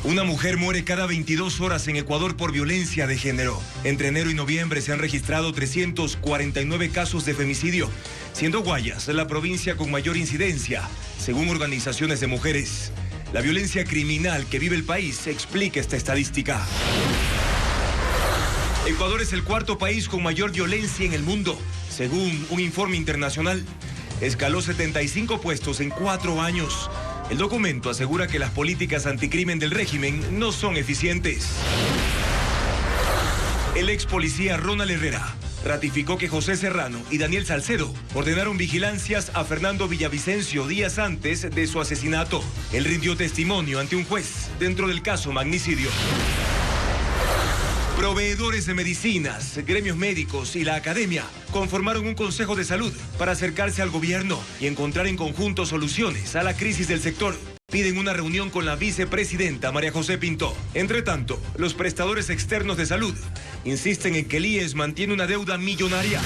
Una mujer muere cada 22 horas en Ecuador por violencia de género. Entre enero y noviembre se han registrado 349 casos de femicidio, siendo Guayas la provincia con mayor incidencia, según organizaciones de mujeres. La violencia criminal que vive el país explica esta estadística. Ecuador es el cuarto país con mayor violencia en el mundo, según un informe internacional. Escaló 75 puestos en 4 años. El documento asegura que las políticas anticrimen del régimen no son eficientes. El ex policía Ronald Herrera ratificó que José Serrano y Daniel Salcedo ordenaron vigilancias a Fernando Villavicencio días antes de su asesinato. Él rindió testimonio ante un juez dentro del caso magnicidio. Proveedores de medicinas, gremios médicos y la academia conformaron un consejo de salud para acercarse al gobierno y encontrar en conjunto soluciones a la crisis del sector. Piden una reunión con la vicepresidenta María José Pinto. Entre tanto, los prestadores externos de salud insisten en que el IES mantiene una deuda millonaria.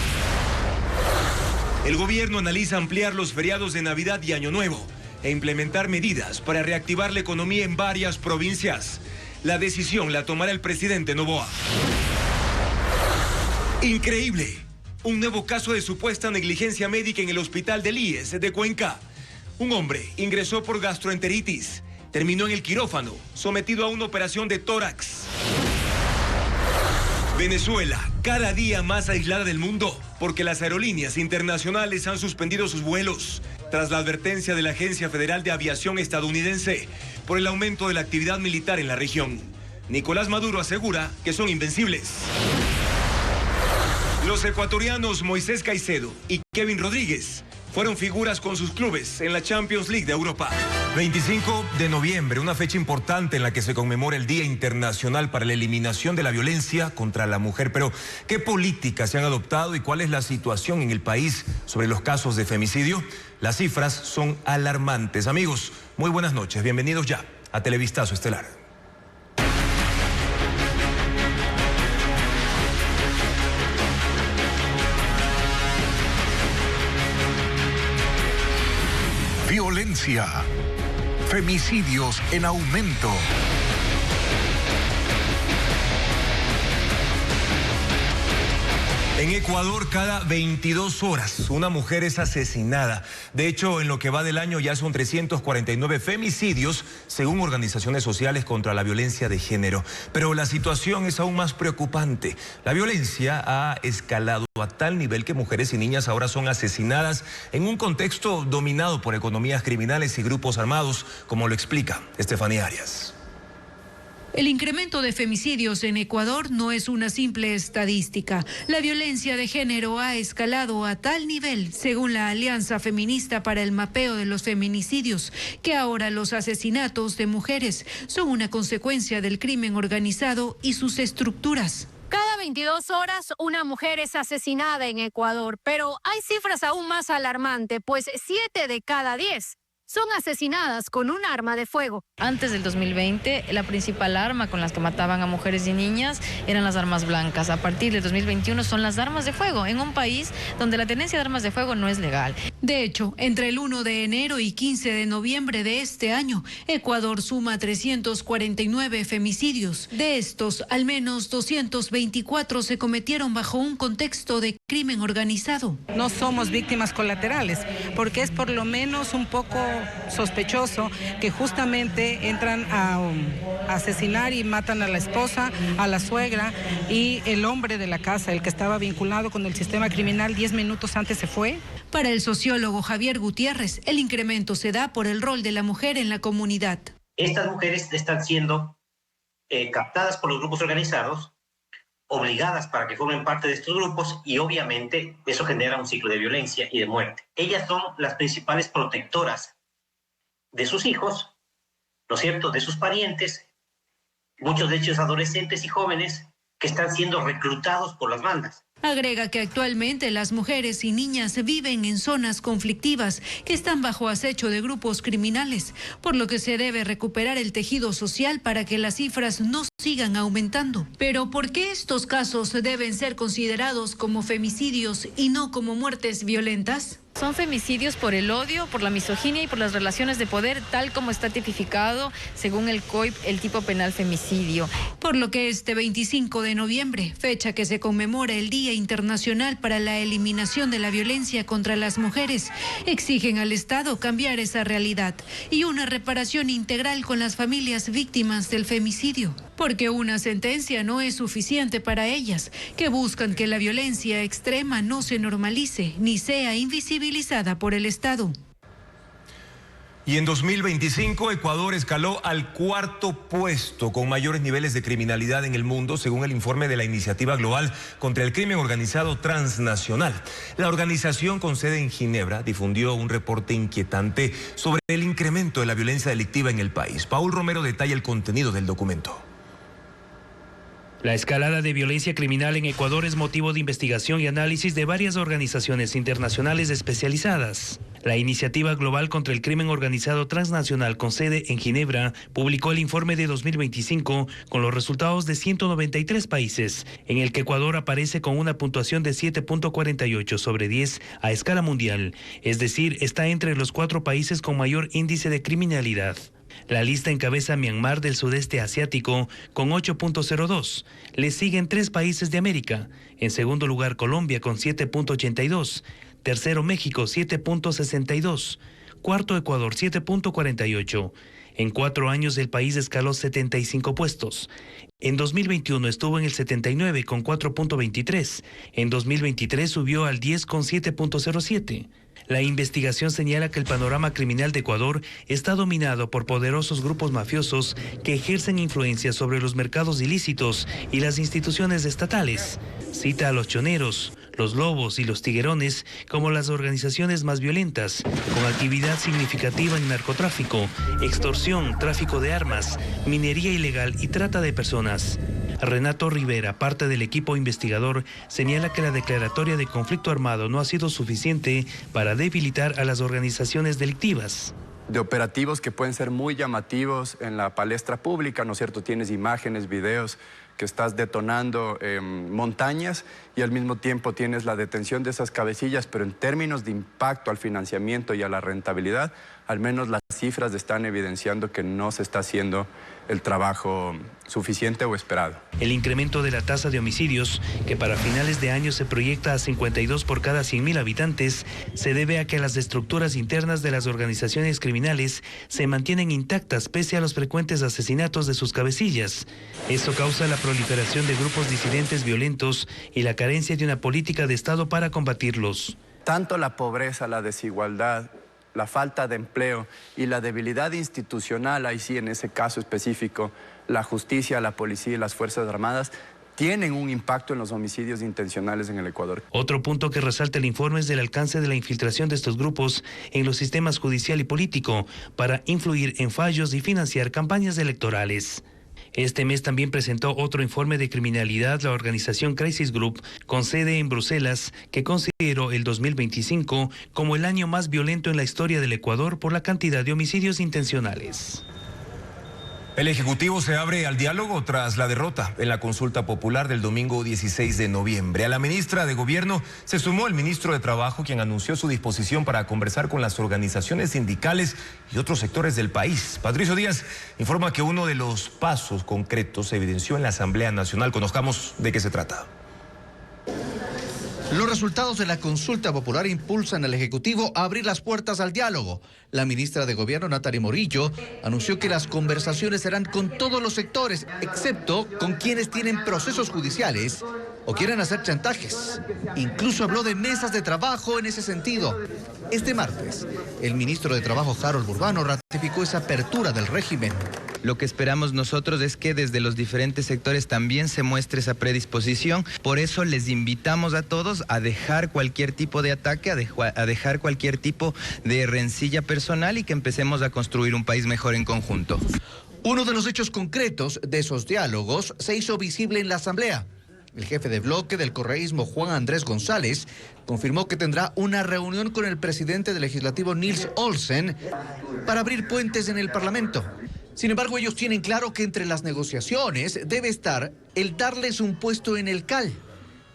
El gobierno analiza ampliar los feriados de Navidad y Año Nuevo e implementar medidas para reactivar la economía en varias provincias. La decisión la tomará el presidente Noboa. Increíble. Un nuevo caso de supuesta negligencia médica en el hospital del IES de Cuenca. Un hombre ingresó por gastroenteritis. Terminó en el quirófano, sometido a una operación de tórax. Venezuela, cada día más aislada del mundo, porque las aerolíneas internacionales han suspendido sus vuelos, tras la advertencia de la Agencia Federal de Aviación estadounidense por el aumento de la actividad militar en la región. Nicolás Maduro asegura que son invencibles. Los ecuatorianos Moisés Caicedo y Kevin Rodríguez fueron figuras con sus clubes en la Champions League de Europa. 25 de noviembre, una fecha importante en la que se conmemora el Día Internacional para la Eliminación de la Violencia contra la Mujer. Pero, ¿qué políticas se han adoptado y cuál es la situación en el país sobre los casos de femicidio? Las cifras son alarmantes. Amigos, muy buenas noches. Bienvenidos ya a Televistazo Estelar. Violencia. Femicidios en aumento. En Ecuador, cada 22 horas una mujer es asesinada. De hecho, en lo que va del año ya son 349 femicidios, según organizaciones sociales contra la violencia de género. Pero la situación es aún más preocupante. La violencia ha escalado a tal nivel que mujeres y niñas ahora son asesinadas en un contexto dominado por economías criminales y grupos armados, como lo explica Estefanía Arias. El incremento de femicidios en Ecuador no es una simple estadística. La violencia de género ha escalado a tal nivel, según la Alianza Feminista para el Mapeo de los Feminicidios, que ahora los asesinatos de mujeres son una consecuencia del crimen organizado y sus estructuras. Cada 22 horas una mujer es asesinada en Ecuador, pero hay cifras aún más alarmantes, pues 7 de cada 10 son asesinadas con un arma de fuego. Antes del 2020, la principal arma con las que mataban a mujeres y niñas eran las armas blancas. A partir del 2021 son las armas de fuego, en un país donde la tenencia de armas de fuego no es legal. De hecho, entre el 1 de enero y 15 de noviembre de este año, Ecuador suma 349 femicidios. De estos, al menos 224 se cometieron bajo un contexto de crimen organizado. No somos víctimas colaterales, porque es por lo menos un poco sospechoso que justamente entran a asesinar y matan a la esposa, a la suegra, y el hombre de la casa, el que estaba vinculado con el sistema criminal 10 minutos antes se fue. Para el sociólogo Javier Gutiérrez, el incremento se da por el rol de la mujer en la comunidad. Estas mujeres están siendo captadas por los grupos organizados, obligadas para que formen parte de estos grupos, y obviamente eso genera un ciclo de violencia y de muerte. Ellas son las principales protectoras de sus hijos, ¿no es cierto?, de sus parientes, muchos de ellos adolescentes y jóvenes que están siendo reclutados por las bandas. Agrega que actualmente las mujeres y niñas viven en zonas conflictivas que están bajo acecho de grupos criminales, por lo que se debe recuperar el tejido social para que las cifras no sigan aumentando. Pero ¿por qué estos casos deben ser considerados como femicidios y no como muertes violentas? Son femicidios por el odio, por la misoginia y por las relaciones de poder, tal como está tipificado según el COIP, el tipo penal femicidio. Por lo que este 25 de noviembre, fecha que se conmemora el Día Internacional para la Eliminación de la Violencia contra las Mujeres, exigen al Estado cambiar esa realidad y una reparación integral con las familias víctimas del femicidio. Porque una sentencia no es suficiente para ellas, que buscan que la violencia extrema no se normalice ni sea invisibilizada por el Estado. Y en 2025, Ecuador escaló al 4º puesto con mayores niveles de criminalidad en el mundo, según el informe de la Iniciativa Global contra el Crimen Organizado Transnacional. La organización con sede en Ginebra difundió un reporte inquietante sobre el incremento de la violencia delictiva en el país. Paul Romero detalla el contenido del documento. La escalada de violencia criminal en Ecuador es motivo de investigación y análisis de varias organizaciones internacionales especializadas. La Iniciativa Global contra el Crimen Organizado Transnacional con sede en Ginebra publicó el informe de 2025 con los resultados de 193 países, en el que Ecuador aparece con una puntuación de 7.48 sobre 10 a escala mundial, es decir, está entre los 4 países con mayor índice de criminalidad. La lista encabeza Myanmar del sudeste asiático con 8.02. Le siguen 3 países de América. En segundo lugar Colombia con 7.82. Tercero México 7.62. Cuarto Ecuador 7.48. En 4 años el país escaló 75 puestos. En 2021 estuvo en el 79 con 4.23. En 2023 subió al 10 con 7.07. La investigación señala que el panorama criminal de Ecuador está dominado por poderosos grupos mafiosos que ejercen influencia sobre los mercados ilícitos y las instituciones estatales. Cita a los choneros, los lobos y los tiguerones como las organizaciones más violentas, con actividad significativa en narcotráfico, extorsión, tráfico de armas, minería ilegal y trata de personas. Renato Rivera, parte del equipo investigador, señala que la declaratoria de conflicto armado no ha sido suficiente para debilitar a las organizaciones delictivas. De operativos que pueden ser muy llamativos en la palestra pública, ¿no es cierto? Tienes imágenes, videos que estás detonando montañas y al mismo tiempo tienes la detención de esas cabecillas, pero en términos de impacto al financiamiento y a la rentabilidad, al menos las cifras están evidenciando que no se está haciendo el trabajo suficiente o esperado. El incremento de la tasa de homicidios, que para finales de año se proyecta a 52 por cada 100.000 habitantes, se debe a que las estructuras internas de las organizaciones criminales se mantienen intactas pese a los frecuentes asesinatos de sus cabecillas. Esto causa la proliferación de grupos disidentes violentos y la carencia de una política de Estado para combatirlos. Tanto la pobreza, la desigualdad, la falta de empleo y la debilidad institucional, ahí sí en ese caso específico, la justicia, la policía y las Fuerzas Armadas tienen un impacto en los homicidios intencionales en el Ecuador. Otro punto que resalta el informe es del alcance de la infiltración de estos grupos en los sistemas judicial y político para influir en fallos y financiar campañas electorales. Este mes también presentó otro informe de criminalidad la organización Crisis Group, con sede en Bruselas, que consideró el 2025 como el año más violento en la historia del Ecuador por la cantidad de homicidios intencionales. El Ejecutivo se abre al diálogo tras la derrota en la consulta popular del domingo 16 de noviembre. A la ministra de Gobierno se sumó el ministro de Trabajo, quien anunció su disposición para conversar con las organizaciones sindicales y otros sectores del país. Patricio Díaz informa que uno de los pasos concretos se evidenció en la Asamblea Nacional. Conozcamos de qué se trata. Los resultados de la consulta popular impulsan al Ejecutivo a abrir las puertas al diálogo. La ministra de Gobierno, Natalie Morillo, anunció que las conversaciones serán con todos los sectores, excepto con quienes tienen procesos judiciales o quieren hacer chantajes. Incluso habló de mesas de trabajo en ese sentido. Este martes, el ministro de Trabajo, Harold Urbano, ratificó esa apertura del régimen. Lo que esperamos nosotros es que desde los diferentes sectores también se muestre esa predisposición. Por eso les invitamos a todos a dejar cualquier tipo de ataque, a dejar cualquier tipo de rencilla personal y que empecemos a construir un país mejor en conjunto. Uno de los hechos concretos de esos diálogos se hizo visible en la Asamblea. El jefe de bloque del correísmo, Juan Andrés González, confirmó que tendrá una reunión con el presidente del Legislativo, Nils Olsen, para abrir puentes en el Parlamento. Sin embargo, ellos tienen claro que entre las negociaciones debe estar el darles un puesto en el CAL,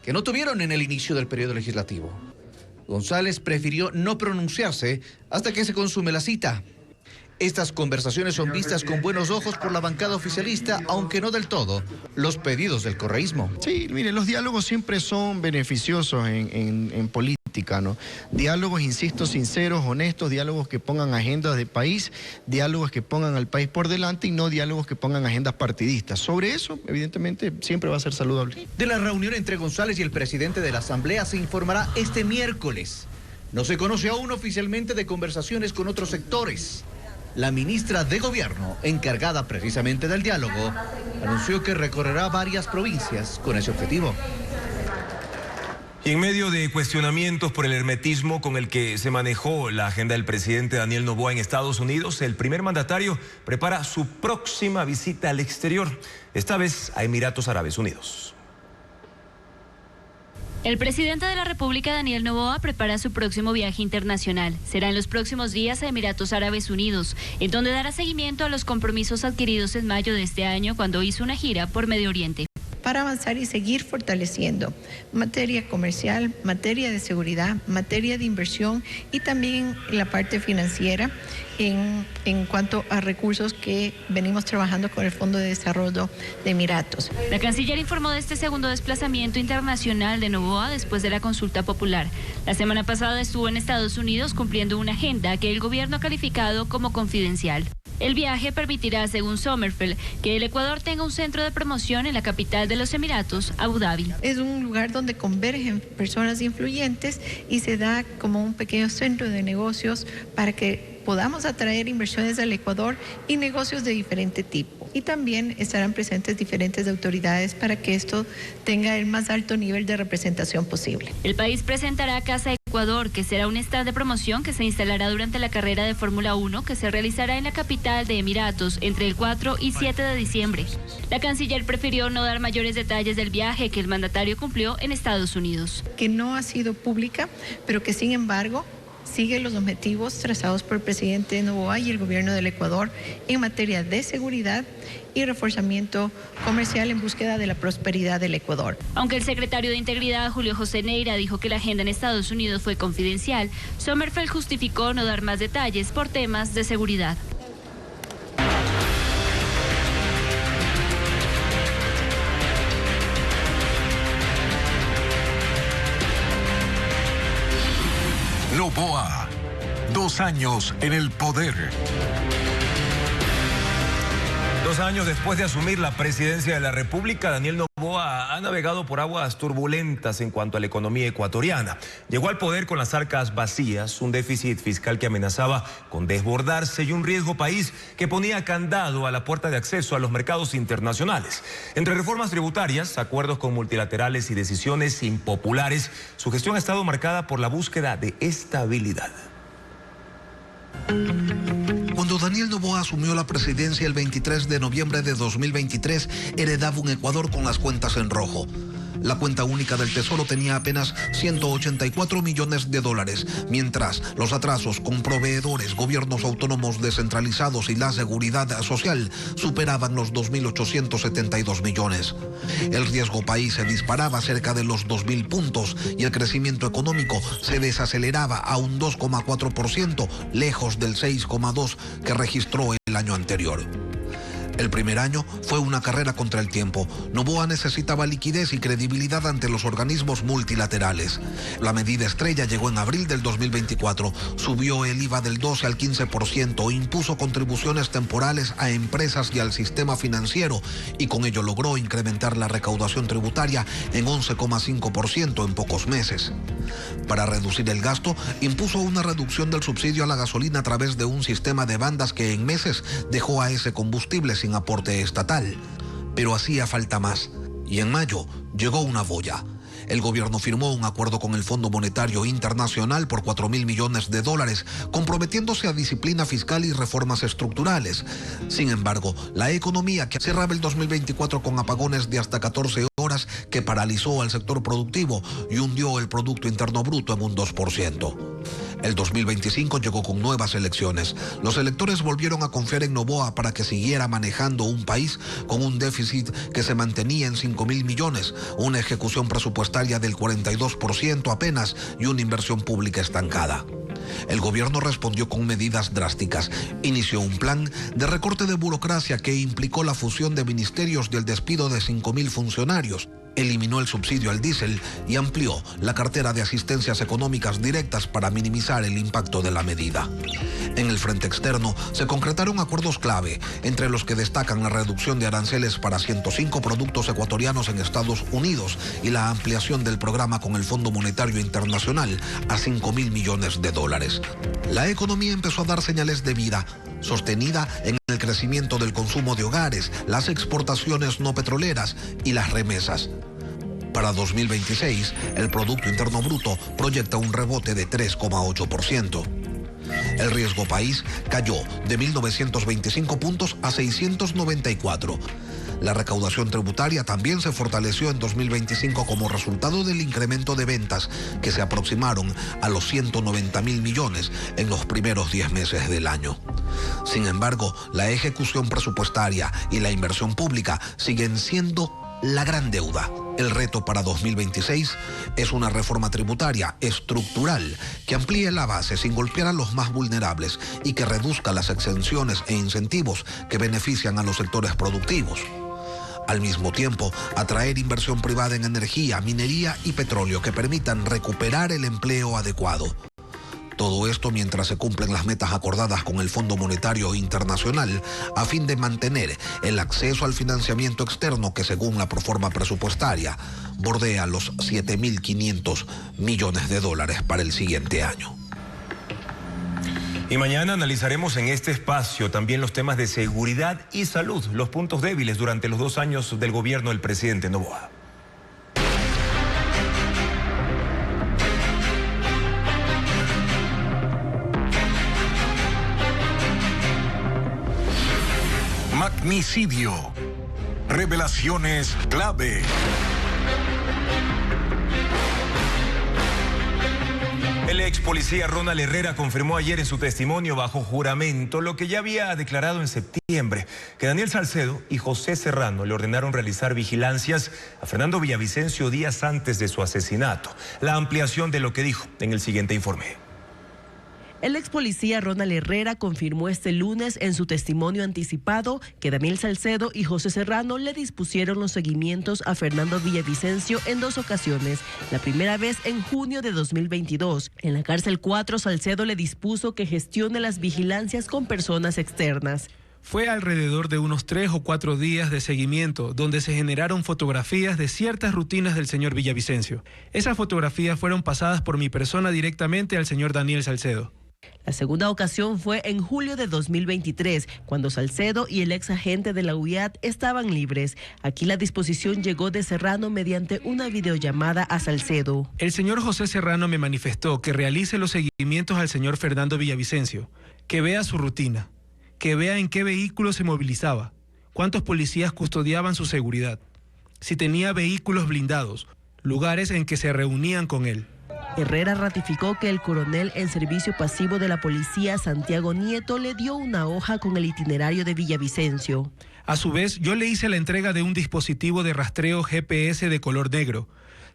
que no tuvieron en el inicio del periodo legislativo. González prefirió no pronunciarse hasta que se consume la cita. Estas conversaciones son vistas con buenos ojos por la bancada oficialista, aunque no del todo los pedidos del correísmo. Sí, mire, los diálogos siempre son beneficiosos en política, ¿no? Diálogos, insisto, sinceros, honestos, diálogos que pongan agendas de país, diálogos que pongan al país por delante y no diálogos que pongan agendas partidistas. Sobre eso, evidentemente, siempre va a ser saludable. De la reunión entre González y el presidente de la Asamblea se informará este miércoles. No se conoce aún oficialmente de conversaciones con otros sectores. La ministra de Gobierno, encargada precisamente del diálogo, anunció que recorrerá varias provincias con ese objetivo. Y en medio de cuestionamientos por el hermetismo con el que se manejó la agenda del presidente Daniel Noboa en Estados Unidos, el primer mandatario prepara su próxima visita al exterior, esta vez a Emiratos Árabes Unidos. El presidente de la República, Daniel Noboa, prepara su próximo viaje internacional. Será en los próximos días a Emiratos Árabes Unidos, en donde dará seguimiento a los compromisos adquiridos en mayo de este año cuando hizo una gira por Medio Oriente. Para avanzar y seguir fortaleciendo materia comercial, materia de seguridad, materia de inversión y también la parte financiera en cuanto a recursos que venimos trabajando con el Fondo de Desarrollo de Emiratos. La canciller informó de este segundo desplazamiento internacional de Noboa después de la consulta popular. La semana pasada estuvo en Estados Unidos cumpliendo una agenda que el gobierno ha calificado como confidencial. El viaje permitirá, según Sommerfeld, que el Ecuador tenga un centro de promoción en la capital de los Emiratos, Abu Dhabi. Es un lugar donde convergen personas influyentes y se da como un pequeño centro de negocios para que podamos atraer inversiones al Ecuador y negocios de diferente tipo. Y también estarán presentes diferentes autoridades para que esto tenga el más alto nivel de representación posible. El país presentará Casa Ecuador, que será un stand de promoción que se instalará durante la carrera de Fórmula 1 que se realizará en la capital de Emiratos entre el 4 y 7 de diciembre. La canciller prefirió no dar mayores detalles del viaje que el mandatario cumplió en Estados Unidos. Que no ha sido pública, pero que sin embargo sigue los objetivos trazados por el presidente Noboa y el gobierno del Ecuador en materia de seguridad y reforzamiento comercial en búsqueda de la prosperidad del Ecuador. Aunque el secretario de Integridad, Julio José Neira, dijo que la agenda en Estados Unidos fue confidencial, Sommerfeld justificó no dar más detalles por temas de seguridad. Noboa, 2 años en el poder. 2 años después de asumir la presidencia de la República, Daniel Noboa ha navegado por aguas turbulentas en cuanto a la economía ecuatoriana. Llegó al poder con las arcas vacías, un déficit fiscal que amenazaba con desbordarse y un riesgo país que ponía candado a la puerta de acceso a los mercados internacionales. Entre reformas tributarias, acuerdos con multilaterales y decisiones impopulares, su gestión ha estado marcada por la búsqueda de estabilidad. Cuando Daniel Noboa asumió la presidencia el 23 de noviembre de 2023, heredaba un Ecuador con las cuentas en rojo. La cuenta única del Tesoro tenía apenas 184 millones de dólares, mientras los atrasos con proveedores, gobiernos autónomos descentralizados y la seguridad social superaban los 2.872 millones. El riesgo país se disparaba cerca de los 2.000 puntos y el crecimiento económico se desaceleraba a un 2,4%, lejos del 6,2% que registró el año anterior. El primer año fue una carrera contra el tiempo. Noboa necesitaba liquidez y credibilidad ante los organismos multilaterales. La medida estrella llegó en abril del 2024. Subió el IVA del 12 al 15%, impuso contribuciones temporales a empresas y al sistema financiero y con ello logró incrementar la recaudación tributaria en 11,5% en pocos meses. Para reducir el gasto, impuso una reducción del subsidio a la gasolina a través de un sistema de bandas que en meses dejó a ese combustible sin aporte estatal. Pero hacía falta más. Y en mayo llegó una boya. El gobierno firmó un acuerdo con el Fondo Monetario Internacional por 4.000 millones de dólares, comprometiéndose a disciplina fiscal y reformas estructurales. Sin embargo, la economía que cerraba el 2024 con apagones de hasta 14 horas que paralizó al sector productivo y hundió el Producto Interno Bruto en un 2%. El 2025 llegó con nuevas elecciones. Los electores volvieron a confiar en Noboa para que siguiera manejando un país con un déficit que se mantenía en 5.000 millones, una ejecución presupuestaria del 42% apenas y una inversión pública estancada. El gobierno respondió con medidas drásticas. Inició un plan de recorte de burocracia que implicó la fusión de ministerios y el despido de 5.000 funcionarios. Eliminó el subsidio al diésel y amplió la cartera de asistencias económicas directas para minimizar el impacto de la medida. En el frente externo se concretaron acuerdos clave, entre los que destacan la reducción de aranceles para 105 productos ecuatorianos en Estados Unidos y la ampliación del programa con el Fondo Monetario Internacional a 5.000 millones de dólares. La economía empezó a dar señales de vida, sostenida en el crecimiento del consumo de hogares, las exportaciones no petroleras y las remesas. Para 2026, el Producto Interno Bruto proyecta un rebote de 3,8%. El riesgo país cayó de 1.925 puntos a 694. La recaudación tributaria también se fortaleció en 2025 como resultado del incremento de ventas que se aproximaron a los 190.000 millones en los primeros 10 meses del año. Sin embargo, la ejecución presupuestaria y la inversión pública siguen siendo la gran deuda. El reto para 2026 es una reforma tributaria estructural que amplíe la base sin golpear a los más vulnerables y que reduzca las exenciones e incentivos que benefician a los sectores productivos. Al mismo tiempo, atraer inversión privada en energía, minería y petróleo que permitan recuperar el empleo adecuado. Todo esto mientras se cumplen las metas acordadas con el Fondo Monetario Internacional a fin de mantener el acceso al financiamiento externo que, según la proforma presupuestaria, bordea los 7.500 millones de dólares para el siguiente año. Y mañana analizaremos en este espacio también los temas de seguridad y salud, los puntos débiles durante los 2 años del gobierno del presidente Noboa. Magnicidio. Revelaciones clave. El ex policía Ronald Herrera confirmó ayer en su testimonio bajo juramento lo que ya había declarado en septiembre, que Daniel Salcedo y José Serrano le ordenaron realizar vigilancias a Fernando Villavicencio días antes de su asesinato. La ampliación de lo que dijo en el siguiente informe. El ex policía Ronald Herrera confirmó este lunes en su testimonio anticipado que Daniel Salcedo y José Serrano le dispusieron los seguimientos a Fernando Villavicencio en 2 ocasiones. La primera vez en junio de 2022. En la cárcel 4, Salcedo le dispuso que gestione las vigilancias con personas externas. Fue alrededor de unos 3 o 4 días de seguimiento donde se generaron fotografías de ciertas rutinas del señor Villavicencio. Esas fotografías fueron pasadas por mi persona directamente al señor Daniel Salcedo. La segunda ocasión fue en julio de 2023, cuando Salcedo y el ex agente de la UIAT estaban libres. Aquí la disposición llegó de Serrano mediante una videollamada a Salcedo. El señor José Serrano me manifestó que realice los seguimientos al señor Fernando Villavicencio, que vea su rutina, que vea en qué vehículo se movilizaba, cuántos policías custodiaban su seguridad, si tenía vehículos blindados, lugares en que se reunían con él. Herrera ratificó que el coronel en servicio pasivo de la policía, Santiago Nieto, le dio una hoja con el itinerario de Villavicencio. A su vez, yo le hice la entrega de un dispositivo de rastreo GPS de color negro,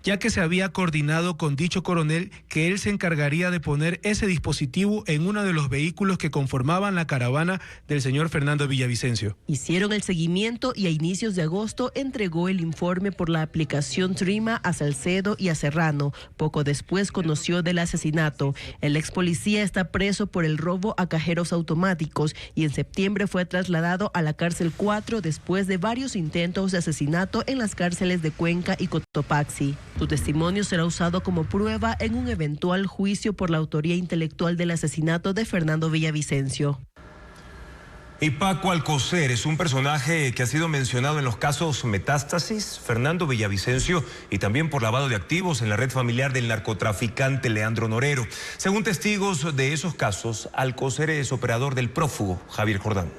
ya que se había coordinado con dicho coronel que él se encargaría de poner ese dispositivo en uno de los vehículos que conformaban la caravana del señor Fernando Villavicencio. Hicieron el seguimiento y a inicios de agosto entregó el informe por la aplicación Trima a Salcedo y a Serrano. Poco después conoció del asesinato. El ex policía está preso por el robo a cajeros automáticos y en septiembre fue trasladado a la cárcel 4 después de varios intentos de asesinato en las cárceles de Cuenca y Cotopaxi. Su testimonio será usado como prueba en un eventual juicio por la autoría intelectual del asesinato de Fernando Villavicencio. Y Paco Alcocer es un personaje que ha sido mencionado en los casos Metástasis, Fernando Villavicencio y también por lavado de activos en la red familiar del narcotraficante Leandro Norero. Según testigos de esos casos, Alcocer es operador del prófugo Javier Jordán.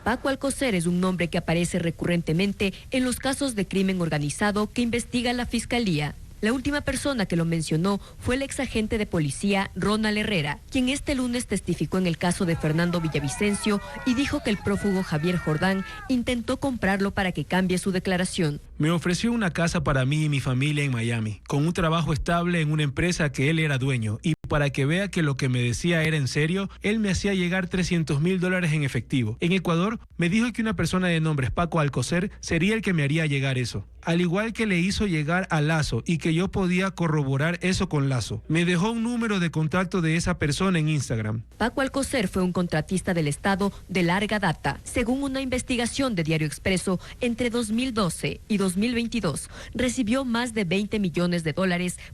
Paco Alcocer es un nombre que aparece recurrentemente en los casos de crimen organizado que investiga la Fiscalía. La última persona que lo mencionó fue el exagente de policía Ronald Herrera, quien este lunes testificó en el caso de Fernando Villavicencio y dijo que el prófugo Javier Jordán intentó comprarlo para que cambie su declaración. Me ofreció una casa para mí y mi familia en Miami, con un trabajo estable en una empresa que él era dueño, y para que vea que lo que me decía era en serio, él me hacía llegar $300,000 en efectivo. En Ecuador, me dijo que una persona de nombre Paco Alcocer sería el que me haría llegar eso, al igual que le hizo llegar a Lazo y que yo podía corroborar eso con Lazo. Me dejó un número de contacto de esa persona en Instagram. Paco Alcocer fue un contratista del Estado de larga data. Según una investigación de Diario Expreso, entre 2012 y 2022 recibió más de $20 millones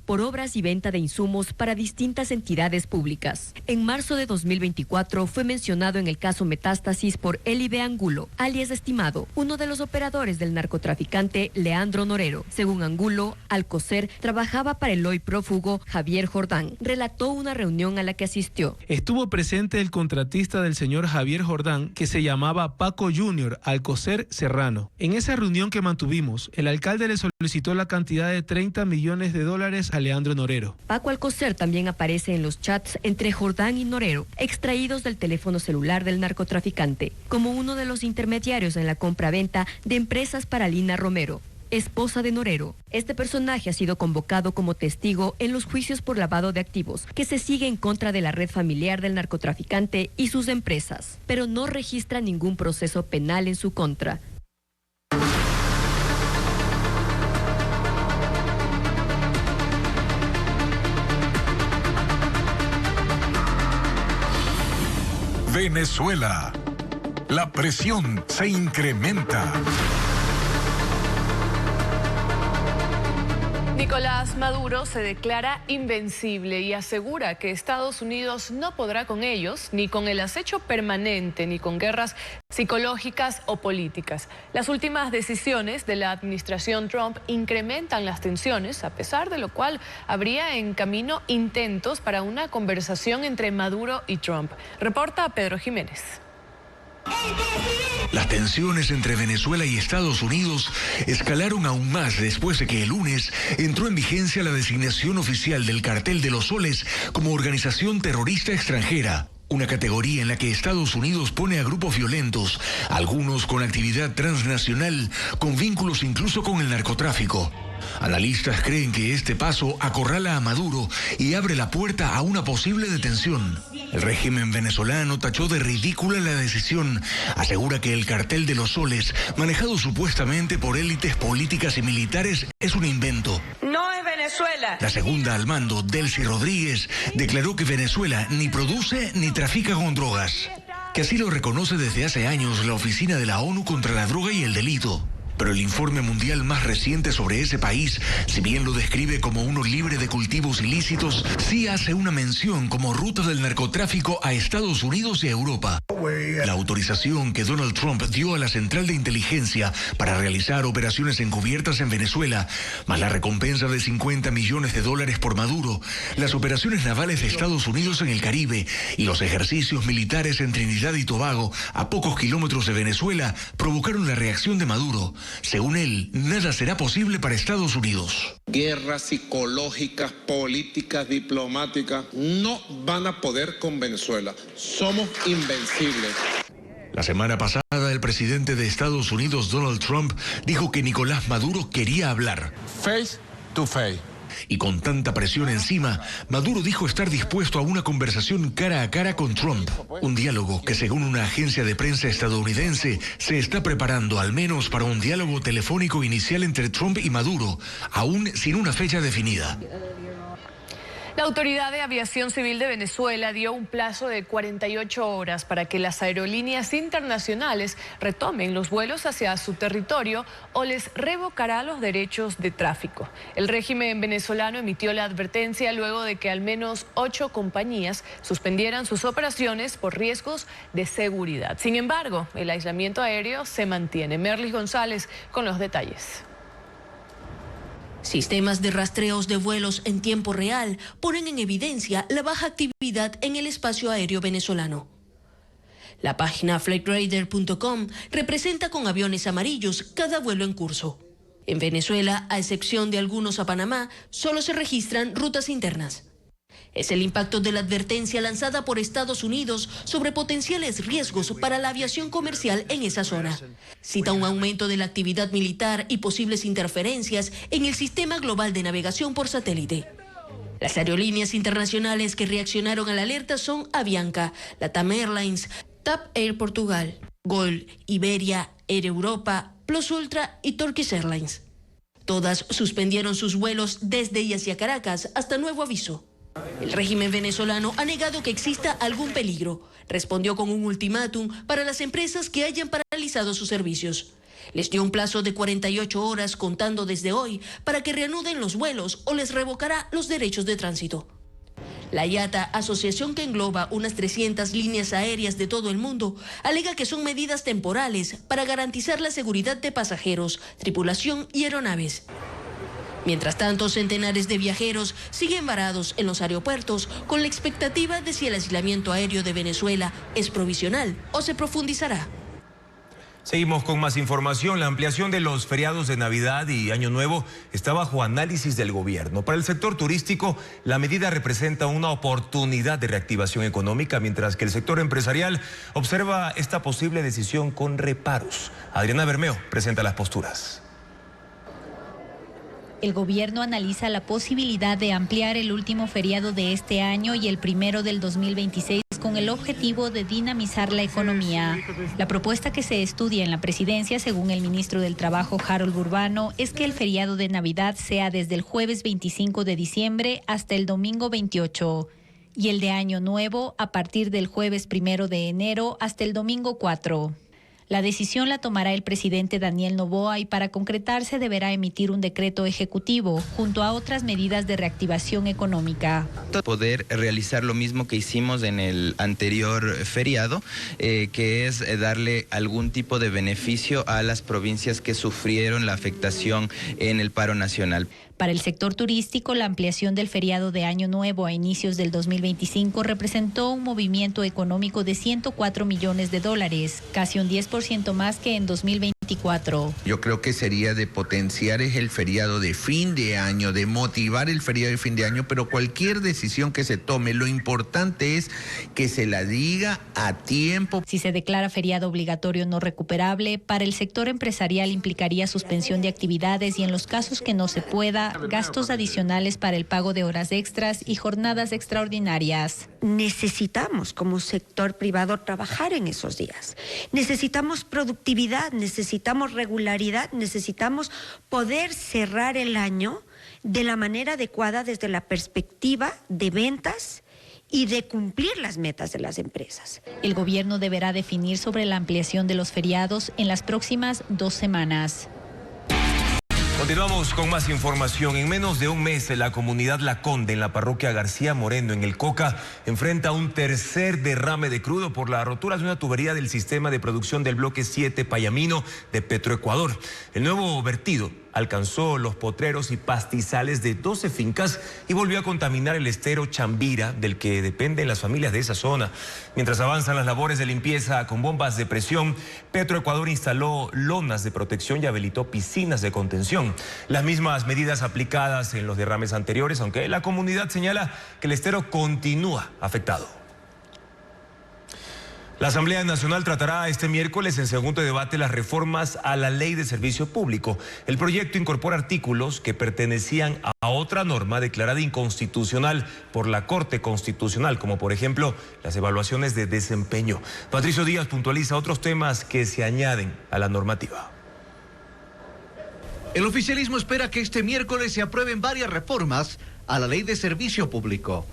por obras y venta de insumos para distintas entidades públicas. En marzo de 2024 fue mencionado en el caso Metástasis por Eli de Angulo, alias Estimado, uno de los operadores del narcotraficante Leandro Norero. Según Angulo, Alcocer trabajaba para el hoy prófugo Javier Jordán. Relató una reunión a la que asistió. Estuvo presente el contratista del señor Javier Jordán, que se llamaba Paco Junior Alcocer Serrano. En esa reunión que mantuvimos, el alcalde le solicitó la cantidad de $30 millones a Leandro Norero. Paco Alcocer también aparece en los chats entre Jordán y Norero, extraídos del teléfono celular del narcotraficante, como uno de los intermediarios en la compra-venta de empresas para Lina Romero, esposa de Norero. Este personaje ha sido convocado como testigo en los juicios por lavado de activos que se sigue en contra de la red familiar del narcotraficante y sus empresas, pero no registra ningún proceso penal en su contra. Venezuela. La presión se incrementa. Nicolás Maduro se declara invencible y asegura que Estados Unidos no podrá con ellos, ni con el acecho permanente, ni con guerras psicológicas o políticas. Las últimas decisiones de la administración Trump incrementan las tensiones, a pesar de lo cual habría en camino intentos para una conversación entre Maduro y Trump. Reporta Pedro Jiménez. Las tensiones entre Venezuela y Estados Unidos escalaron aún más después de que el lunes entró en vigencia la designación oficial del Cartel de los Soles como organización terrorista extranjera, una categoría en la que Estados Unidos pone a grupos violentos, algunos con actividad transnacional, con vínculos incluso con el narcotráfico. Analistas creen que este paso acorrala a Maduro y abre la puerta a una posible detención. El régimen venezolano tachó de ridícula la decisión. Asegura que el Cartel de los Soles, manejado supuestamente por élites políticas y militares, es un invento. No es Venezuela. La segunda al mando, Delcy Rodríguez, declaró que Venezuela ni produce ni trafica con drogas, que así lo reconoce desde hace años la Oficina de la ONU contra la Droga y el Delito. Pero el informe mundial más reciente sobre ese país, si bien lo describe como uno libre de cultivos ilícitos, sí hace una mención como ruta del narcotráfico a Estados Unidos y a Europa. La autorización que Donald Trump dio a la Central de Inteligencia para realizar operaciones encubiertas en Venezuela, más la recompensa de $50 millones por Maduro, las operaciones navales de Estados Unidos en el Caribe y los ejercicios militares en Trinidad y Tobago, a pocos kilómetros de Venezuela, provocaron la reacción de Maduro. Según él, nada será posible para Estados Unidos. Guerras psicológicas, políticas, diplomáticas, no van a poder con Venezuela. Somos invencibles. La semana pasada, el presidente de Estados Unidos, Donald Trump, dijo que Nicolás Maduro quería hablar. Face to face. Y con tanta presión encima, Maduro dijo estar dispuesto a una conversación cara a cara con Trump. Un diálogo que, según una agencia de prensa estadounidense, se está preparando al menos para un diálogo telefónico inicial entre Trump y Maduro, aún sin una fecha definida. La Autoridad de Aviación Civil de Venezuela dio un plazo de 48 horas para que las aerolíneas internacionales retomen los vuelos hacia su territorio o les revocará los derechos de tráfico. El régimen venezolano emitió la advertencia luego de que al menos 8 compañías suspendieran sus operaciones por riesgos de seguridad. Sin embargo, el aislamiento aéreo se mantiene. Merlis González con los detalles. Sistemas de rastreos de vuelos en tiempo real ponen en evidencia la baja actividad en el espacio aéreo venezolano. La página flightradar.com representa con aviones amarillos cada vuelo en curso. En Venezuela, a excepción de algunos a Panamá, solo se registran rutas internas. Es el impacto de la advertencia lanzada por Estados Unidos sobre potenciales riesgos para la aviación comercial en esa zona. Cita un aumento de la actividad militar y posibles interferencias en el sistema global de navegación por satélite. Las aerolíneas internacionales que reaccionaron a la alerta son Avianca, LATAM Airlines, TAP Air Portugal, GOL, Iberia, Air Europa, Plus Ultra y Turkish Airlines. Todas suspendieron sus vuelos desde y hacia Caracas hasta nuevo aviso. El régimen venezolano ha negado que exista algún peligro. Respondió con un ultimátum para las empresas que hayan paralizado sus servicios. Les dio un plazo de 48 horas contando desde hoy para que reanuden los vuelos o les revocará los derechos de tránsito. La IATA, asociación que engloba unas 300 líneas aéreas de todo el mundo, alega que son medidas temporales para garantizar la seguridad de pasajeros, tripulación y aeronaves. Mientras tanto, centenares de viajeros siguen varados en los aeropuertos con la expectativa de si el aislamiento aéreo de Venezuela es provisional o se profundizará. Seguimos con más información. La ampliación de los feriados de Navidad y Año Nuevo está bajo análisis del gobierno. Para el sector turístico, la medida representa una oportunidad de reactivación económica, mientras que el sector empresarial observa esta posible decisión con reparos. Adriana Bermeo presenta las posturas. El gobierno analiza la posibilidad de ampliar el último feriado de este año y el primero del 2026 con el objetivo de dinamizar la economía. La propuesta que se estudia en la presidencia, según el ministro del Trabajo, Harold Urbano, es que el feriado de Navidad sea desde el jueves 25 de diciembre hasta el domingo 28 y el de Año Nuevo a partir del jueves 1 de enero hasta el domingo 4. La decisión la tomará el presidente Daniel Noboa y para concretarse deberá emitir un decreto ejecutivo junto a otras medidas de reactivación económica. Poder realizar lo mismo que hicimos en el anterior feriado, que es darle algún tipo de beneficio a las provincias que sufrieron la afectación en el paro nacional. Para el sector turístico, la ampliación del feriado de Año Nuevo a inicios del 2025 representó un movimiento económico de $104 millones, casi un 10% más que en 2024. Yo creo que sería de potenciar el feriado de fin de año, de motivar el feriado de fin de año, pero cualquier decisión que se tome, lo importante es que se la diga a tiempo. Si se declara feriado obligatorio no recuperable, para el sector empresarial implicaría suspensión de actividades y en los casos que no se pueda, gastos adicionales para el pago de horas extras y jornadas extraordinarias. Necesitamos como sector privado trabajar en esos días. Necesitamos productividad, necesitamos regularidad, necesitamos poder cerrar el año de la manera adecuada desde la perspectiva de ventas y de cumplir las metas de las empresas. El gobierno deberá definir sobre la ampliación de los feriados en las próximas 2 semanas. Continuamos con más información. En menos de un mes, la comunidad La Conde, en la parroquia García Moreno, en el Coca, enfrenta un tercer derrame de crudo por la rotura de una tubería del sistema de producción del bloque 7 Payamino de Petroecuador. El nuevo vertido alcanzó los potreros y pastizales de 12 fincas y volvió a contaminar el estero Chambira, del que dependen las familias de esa zona. Mientras avanzan las labores de limpieza con bombas de presión, Petroecuador instaló lonas de protección y habilitó piscinas de contención. Las mismas medidas aplicadas en los derrames anteriores, aunque la comunidad señala que el estero continúa afectado. La Asamblea Nacional tratará este miércoles en segundo debate las reformas a la Ley de Servicio Público. El proyecto incorpora artículos que pertenecían a otra norma declarada inconstitucional por la Corte Constitucional, como por ejemplo las evaluaciones de desempeño. Patricio Díaz puntualiza otros temas que se añaden a la normativa. El oficialismo espera que este miércoles se aprueben varias reformas a la Ley de Servicio Público.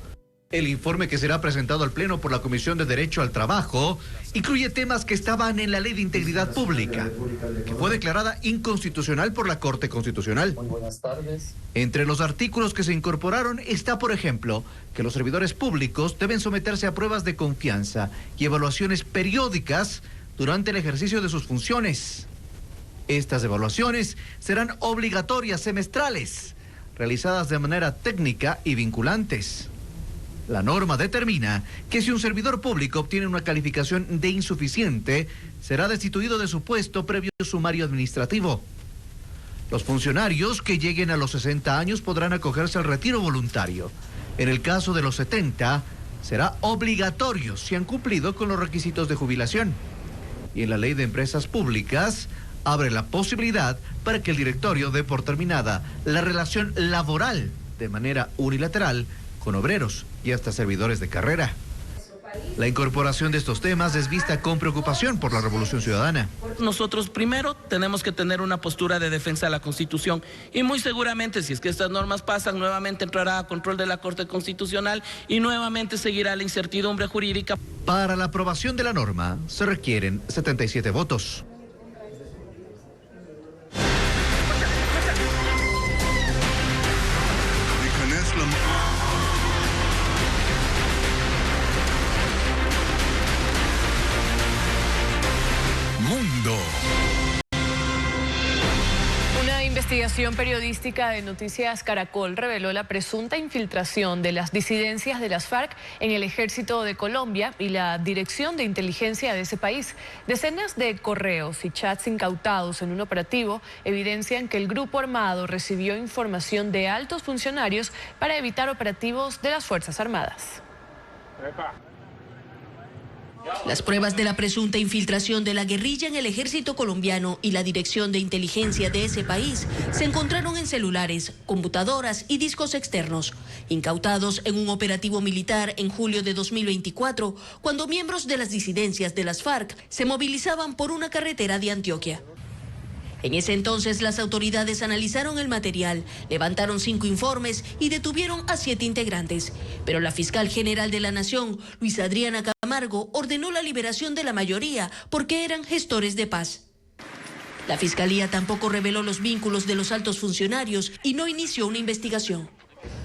El informe que será presentado al Pleno por la Comisión de Derecho al Trabajo incluye temas que estaban en la Ley de Integridad Pública, que fue declarada inconstitucional por la Corte Constitucional. Muy buenas tardes. Entre los artículos que se incorporaron está, por ejemplo, que los servidores públicos deben someterse a pruebas de confianza y evaluaciones periódicas durante el ejercicio de sus funciones. Estas evaluaciones serán obligatorias semestrales, realizadas de manera técnica y vinculantes. La norma determina que si un servidor público obtiene una calificación de insuficiente, será destituido de su puesto previo sumario administrativo. Los funcionarios que lleguen a los 60 años podrán acogerse al retiro voluntario. En el caso de los 70, será obligatorio si han cumplido con los requisitos de jubilación. Y en la ley de empresas públicas abre la posibilidad para que el directorio dé por terminada la relación laboral de manera unilateral con obreros y hasta servidores de carrera. La incorporación de estos temas es vista con preocupación por la Revolución Ciudadana. Nosotros primero tenemos que tener una postura de defensa de la Constitución y muy seguramente si es que estas normas pasan, nuevamente entrará a control de la Corte Constitucional y nuevamente seguirá la incertidumbre jurídica. Para la aprobación de la norma se requieren 77 votos. Mundo. Una investigación periodística de Noticias Caracol reveló la presunta infiltración de las disidencias de las FARC en el Ejército de Colombia y la Dirección de Inteligencia de ese país. Decenas de correos y chats incautados en un operativo evidencian que el grupo armado recibió información de altos funcionarios para evitar operativos de las Fuerzas Armadas. Las pruebas de la presunta infiltración de la guerrilla en el ejército colombiano y la dirección de inteligencia de ese país se encontraron en celulares, computadoras y discos externos, incautados en un operativo militar en julio de 2024, cuando miembros de las disidencias de las FARC se movilizaban por una carretera de Antioquia. En ese entonces, las autoridades analizaron el material, levantaron 5 informes y detuvieron a 7 integrantes. Pero la fiscal general de la Nación, Luisa Adriana Camargo, ordenó la liberación de la mayoría porque eran gestores de paz. La fiscalía tampoco reveló los vínculos de los altos funcionarios y no inició una investigación.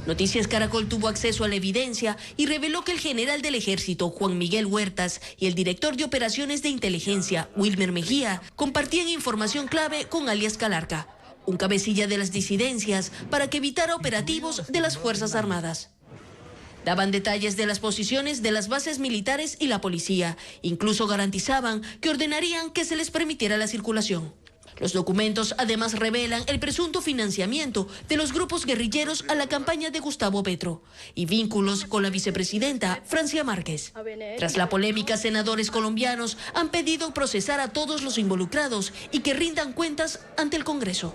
Noticias Caracol tuvo acceso a la evidencia y reveló que el general del ejército, Juan Miguel Huertas, y el director de operaciones de inteligencia, Wilmer Mejía, compartían información clave con alias Calarca, un cabecilla de las disidencias, para que evitara operativos de las Fuerzas Armadas. Daban detalles de las posiciones de las bases militares y la policía. Incluso garantizaban que ordenarían que se les permitiera la circulación. Los documentos además revelan el presunto financiamiento de los grupos guerrilleros a la campaña de Gustavo Petro y vínculos con la vicepresidenta Francia Márquez. Tras la polémica, senadores colombianos han pedido procesar a todos los involucrados y que rindan cuentas ante el Congreso.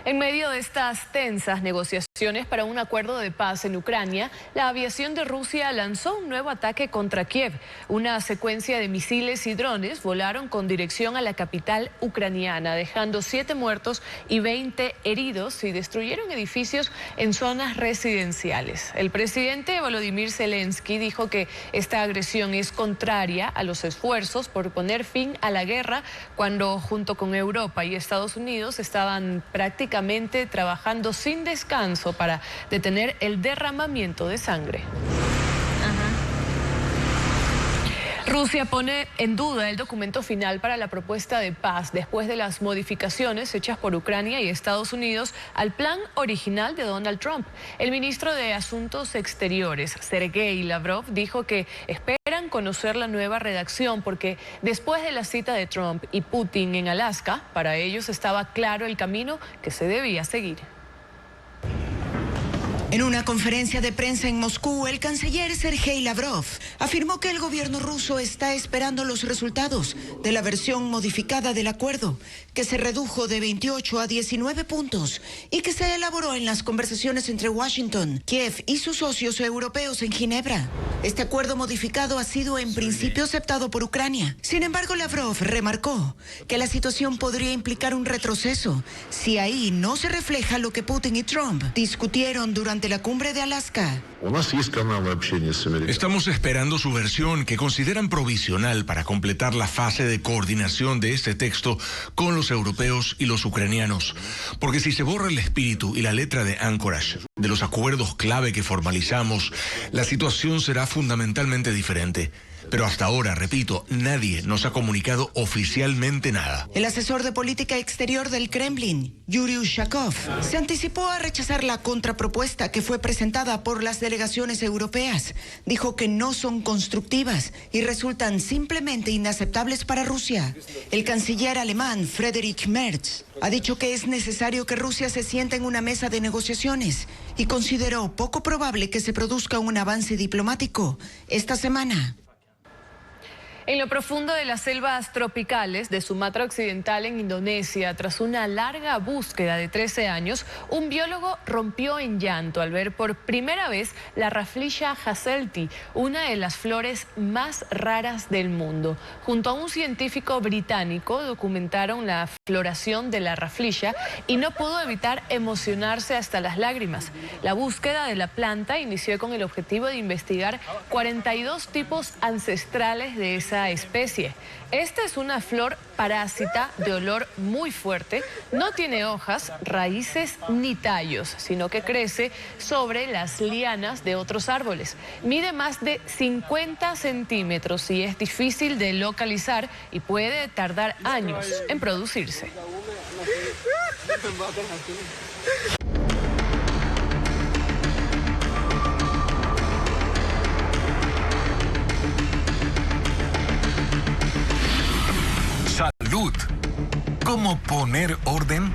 En medio de estas tensas negociaciones para un acuerdo de paz en Ucrania, la aviación de Rusia lanzó un nuevo ataque contra Kiev. Una secuencia de misiles y drones volaron con dirección a la capital ucraniana, dejando 7 muertos y 20 heridos y destruyeron edificios en zonas residenciales. El presidente Volodymyr Zelensky dijo que esta agresión es contraria a los esfuerzos por poner fin a la guerra, cuando junto con Europa y Estados Unidos estaban prácticamente trabajando sin descanso para detener el derramamiento de sangre. Rusia pone en duda el documento final para la propuesta de paz después de las modificaciones hechas por Ucrania y Estados Unidos al plan original de Donald Trump. El ministro de Asuntos Exteriores, Sergei Lavrov, dijo que esperan conocer la nueva redacción porque después de la cita de Trump y Putin en Alaska, para ellos estaba claro el camino que se debía seguir. En una conferencia de prensa en Moscú, el canciller Sergei Lavrov afirmó que el gobierno ruso está esperando los resultados de la versión modificada del acuerdo, que se redujo de 28 a 19 puntos y que se elaboró en las conversaciones entre Washington, Kiev y sus socios europeos en Ginebra. Este acuerdo modificado ha sido en principio aceptado por Ucrania. Sin embargo, Lavrov remarcó que la situación podría implicar un retroceso si ahí no se refleja lo que Putin y Trump discutieron durante la cumbre de Alaska. Estamos esperando su versión, que consideran provisional, para completar la fase de coordinación de este texto con los europeos y los ucranianos. Porque si se borra el espíritu y la letra de Anchorage de los acuerdos clave que formalizamos, la situación será fundamentalmente diferente. Pero hasta ahora, repito, nadie nos ha comunicado oficialmente nada. El asesor de política exterior del Kremlin, Yuri Ushakov, se anticipó a rechazar la contrapropuesta que fue presentada por las delegaciones europeas. Dijo que no son constructivas y resultan simplemente inaceptables para Rusia. El canciller alemán, Friedrich Merz, ha dicho que es necesario que Rusia se siente en una mesa de negociaciones y consideró poco probable que se produzca un avance diplomático esta semana. En lo profundo de las selvas tropicales de Sumatra Occidental en Indonesia, tras una larga búsqueda de 13 años, un biólogo rompió en llanto al ver por primera vez la Rafflesia hasselti, una de las flores más raras del mundo. Junto a un científico británico documentaron la floración de la Rafflesia y no pudo evitar emocionarse hasta las lágrimas. La búsqueda de la planta inició con el objetivo de investigar 42 tipos ancestrales de esa especie. Esta es una flor parásita de olor muy fuerte, no tiene hojas, raíces ni tallos, sino que crece sobre las lianas de otros árboles. Mide más de 50 centímetros y es difícil de localizar y puede tardar años en producirse. Salud. ¿Cómo poner orden?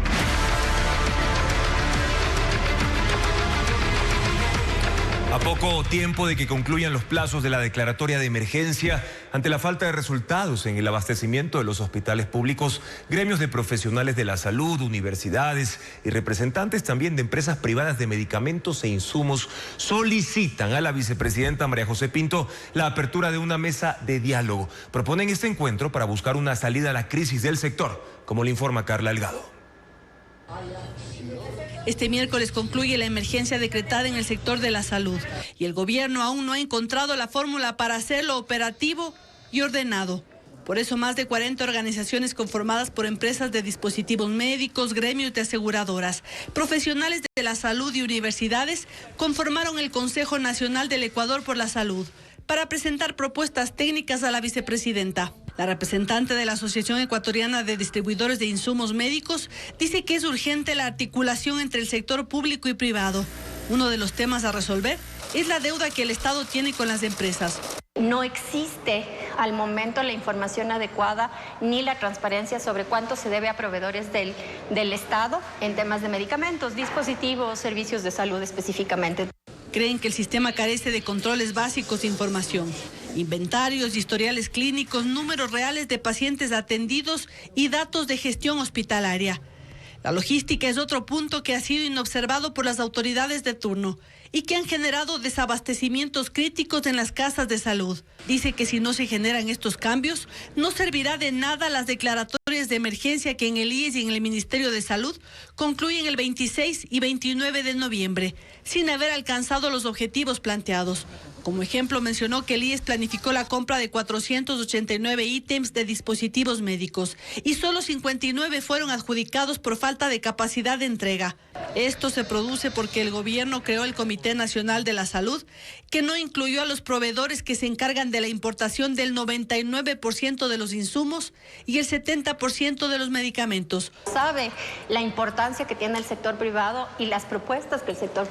A poco tiempo de que concluyan los plazos de la declaratoria de emergencia, ante la falta de resultados en el abastecimiento de los hospitales públicos, gremios de profesionales de la salud, universidades y representantes también de empresas privadas de medicamentos e insumos solicitan a la vicepresidenta María José Pinto la apertura de una mesa de diálogo. Proponen este encuentro para buscar una salida a la crisis del sector, como le informa Carla Delgado. Este miércoles concluye la emergencia decretada en el sector de la salud y el gobierno aún no ha encontrado la fórmula para hacerlo operativo y ordenado. Por eso más de 40 organizaciones conformadas por empresas de dispositivos médicos, gremios de aseguradoras, profesionales de la salud y universidades conformaron el Consejo Nacional del Ecuador por la Salud para presentar propuestas técnicas a la vicepresidenta. La representante de la Asociación Ecuatoriana de Distribuidores de Insumos Médicos dice que es urgente la articulación entre el sector público y privado. Uno de los temas a resolver es la deuda que el Estado tiene con las empresas. No existe al momento la información adecuada ni la transparencia sobre cuánto se debe a proveedores del Estado en temas de medicamentos, dispositivos, servicios de salud específicamente. Creen que el sistema carece de controles básicos de información, inventarios, historiales clínicos, números reales de pacientes atendidos y datos de gestión hospitalaria. La logística es otro punto que ha sido inobservado por las autoridades de turno y que han generado desabastecimientos críticos en las casas de salud. Dice que si no se generan estos cambios, no servirá de nada las declaratorias de emergencia que en el IES y en el Ministerio de Salud concluyen el 26 y 29 de noviembre, sin haber alcanzado los objetivos planteados. Como ejemplo, mencionó que el IES planificó la compra de 489 ítems de dispositivos médicos y solo 59 fueron adjudicados por falta de capacidad de entrega. Esto se produce porque el gobierno creó el Comité Nacional de la Salud, que no incluyó a los proveedores que se encargan de la importación del 99% de los insumos y el 70% de los medicamentos. Sabe la importancia que tiene el sector privado y las propuestas que el sector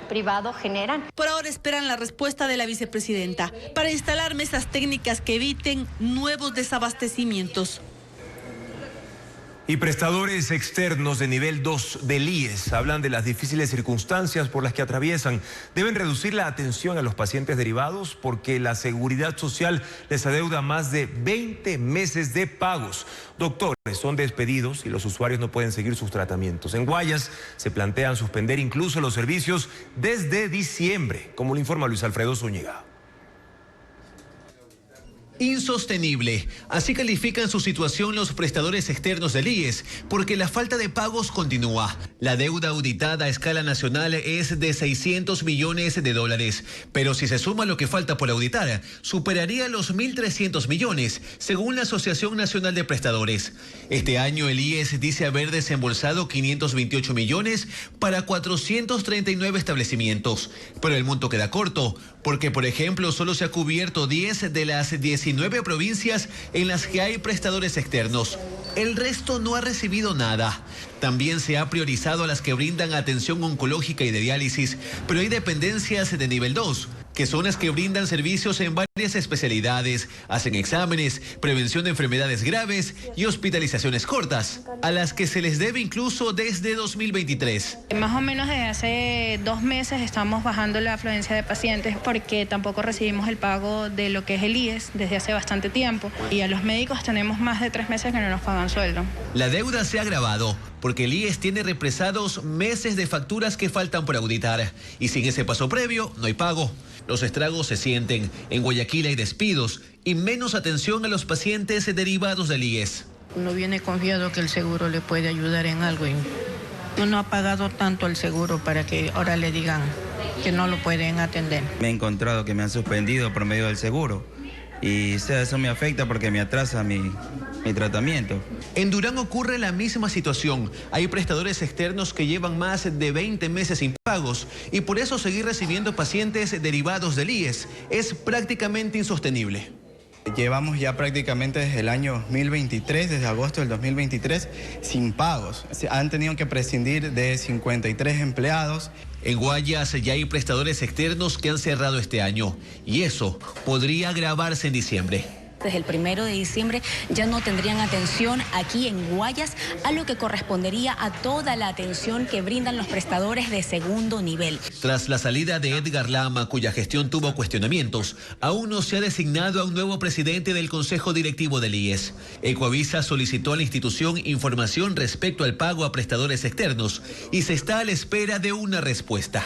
privado generan. Por ahora esperan la respuesta de la vicepresidenta para instalar mesas técnicas que eviten nuevos desabastecimientos. Y prestadores externos de nivel 2 del IES hablan de las difíciles circunstancias por las que atraviesan. Deben reducir la atención a los pacientes derivados porque la Seguridad Social les adeuda más de 20 meses de pagos. Doctores son despedidos y los usuarios no pueden seguir sus tratamientos. En Guayas se plantean suspender incluso los servicios desde diciembre, como lo informa Luis Alfredo Zúñiga. insostenible. Así califican su situación los prestadores externos del IES, porque la falta de pagos continúa. La deuda auditada a escala nacional es de 600 millones de dólares, pero si se suma lo que falta por auditar, superaría los 1.300 millones, según la Asociación Nacional de Prestadores. Este año el IES dice haber desembolsado 528 millones para 439 establecimientos, pero el monto queda corto, porque por ejemplo solo se ha cubierto 10 de las 19 provincias en las que hay prestadores externos. El resto no ha recibido nada. También se ha priorizado a las que brindan atención oncológica y de diálisis, pero hay dependencias de nivel 2, que son las que brindan servicios en varias especialidades, hacen exámenes, prevención de enfermedades graves y hospitalizaciones cortas, a las que se les debe incluso desde 2023. Más o menos desde hace 2 meses estamos bajando la afluencia de pacientes porque tampoco recibimos el pago de lo que es el IES desde hace bastante tiempo y a los médicos tenemos más de 3 meses que no nos pagan sueldo. La deuda se ha agravado porque el IES tiene represados meses de facturas que faltan por auditar y sin ese paso previo no hay pago. Los estragos se sienten. En Guayaquil hay despidos y menos atención a los pacientes derivados del IES. Uno viene confiado que el seguro le puede ayudar en algo y uno ha pagado tanto el seguro para que ahora le digan que no lo pueden atender. Me he encontrado que me han suspendido por medio del seguro y eso me afecta porque me atrasa mi tratamiento. En Durán ocurre la misma situación. Hay prestadores externos que llevan más de 20 meses sin pagos y por eso seguir recibiendo pacientes derivados del IES es prácticamente insostenible. Llevamos ya prácticamente desde el año 2023, desde agosto del 2023, sin pagos. Han tenido que prescindir de 53 empleados. En Guayas ya hay prestadores externos que han cerrado este año y eso podría agravarse en diciembre. Desde el 1 de diciembre ya no tendrían atención aquí en Guayas, a lo que correspondería a toda la atención que brindan los prestadores de segundo nivel. Tras la salida de Edgar Lama, cuya gestión tuvo cuestionamientos, aún no se ha designado a un nuevo presidente del Consejo Directivo del IES. Ecoavisa solicitó a la institución información respecto al pago a prestadores externos y se está a la espera de una respuesta.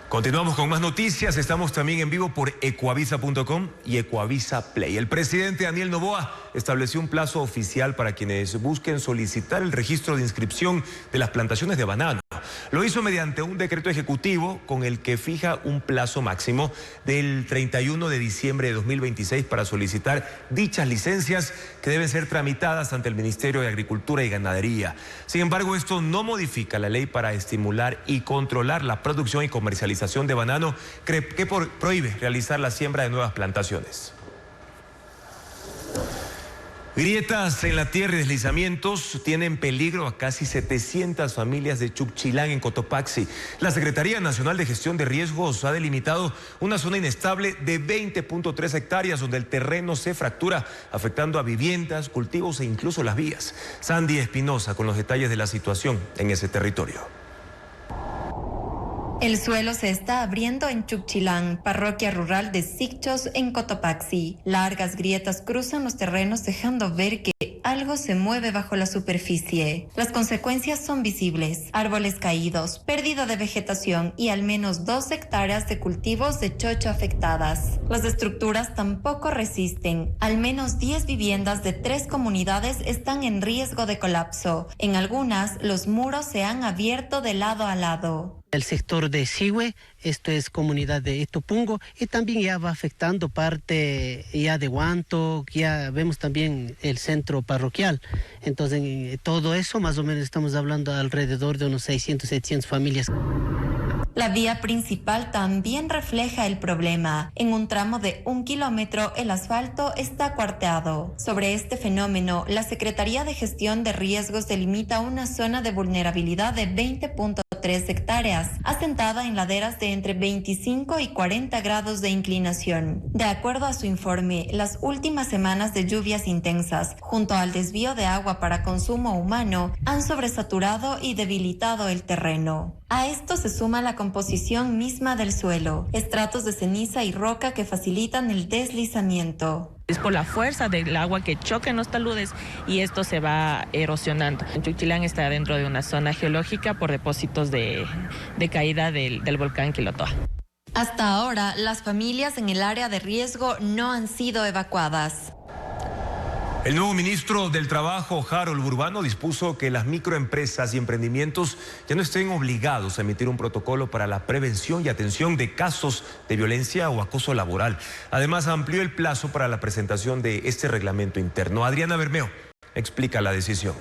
Continuamos con más noticias. Estamos también en vivo por ecoavisa.com y Ecoavisa Play. El presidente Daniel Noboa estableció un plazo oficial para quienes busquen solicitar el registro de inscripción de las plantaciones de banano. Lo hizo mediante un decreto ejecutivo con el que fija un plazo máximo del 31 de diciembre de 2026 para solicitar dichas licencias que deben ser tramitadas ante el Ministerio de Agricultura y Ganadería. Sin embargo, esto no modifica la ley para estimular y controlar la producción y comercialización de banano que prohíbe realizar la siembra de nuevas plantaciones. Grietas en la tierra y deslizamientos tienen peligro a casi 700 familias de Chuquchilán en Cotopaxi. La Secretaría Nacional de Gestión de Riesgos ha delimitado una zona inestable de 20.3 hectáreas donde el terreno se fractura, afectando a viviendas, cultivos e incluso las vías. Sandy Espinosa con los detalles de la situación en ese territorio. El suelo se está abriendo en Chuquchilán, parroquia rural de Sicchos en Cotopaxi. Largas grietas cruzan los terrenos dejando ver que algo se mueve bajo la superficie. Las consecuencias son visibles: árboles caídos, pérdida de vegetación y al menos 2 hectáreas de cultivos de chocho afectadas. Las estructuras tampoco resisten. Al menos 10 viviendas de 3 comunidades están en riesgo de colapso. En algunas, los muros se han abierto de lado a lado. El sector de Sigüe, esto es comunidad de Itopungo, y también ya va afectando parte ya de Huanto, ya vemos también el centro parroquial. Entonces, todo eso más o menos estamos hablando alrededor de unos 600, 700 familias. La vía principal también refleja el problema. En un tramo de 1 kilómetro, el asfalto está cuarteado. Sobre este fenómeno, la Secretaría de Gestión de Riesgos delimita una zona de vulnerabilidad de 20.3 hectáreas, asentada en laderas de entre 25 y 40 grados de inclinación. De acuerdo a su informe, las últimas semanas de lluvias intensas, junto al desvío de agua para consumo humano, han sobresaturado y debilitado el terreno. A esto se suma la composición misma del suelo, estratos de ceniza y roca que facilitan el deslizamiento. Es por la fuerza del agua que choca en los taludes y esto se va erosionando. Chuquchilán está dentro de una zona geológica por depósitos de caída del volcán Quilotoa. Hasta ahora, las familias en el área de riesgo no han sido evacuadas. El nuevo ministro del Trabajo, Harold Burbano, dispuso que las microempresas y emprendimientos ya no estén obligados a emitir un protocolo para la prevención y atención de casos de violencia o acoso laboral. Además, amplió el plazo para la presentación de este reglamento interno. Adriana Bermeo explica la decisión.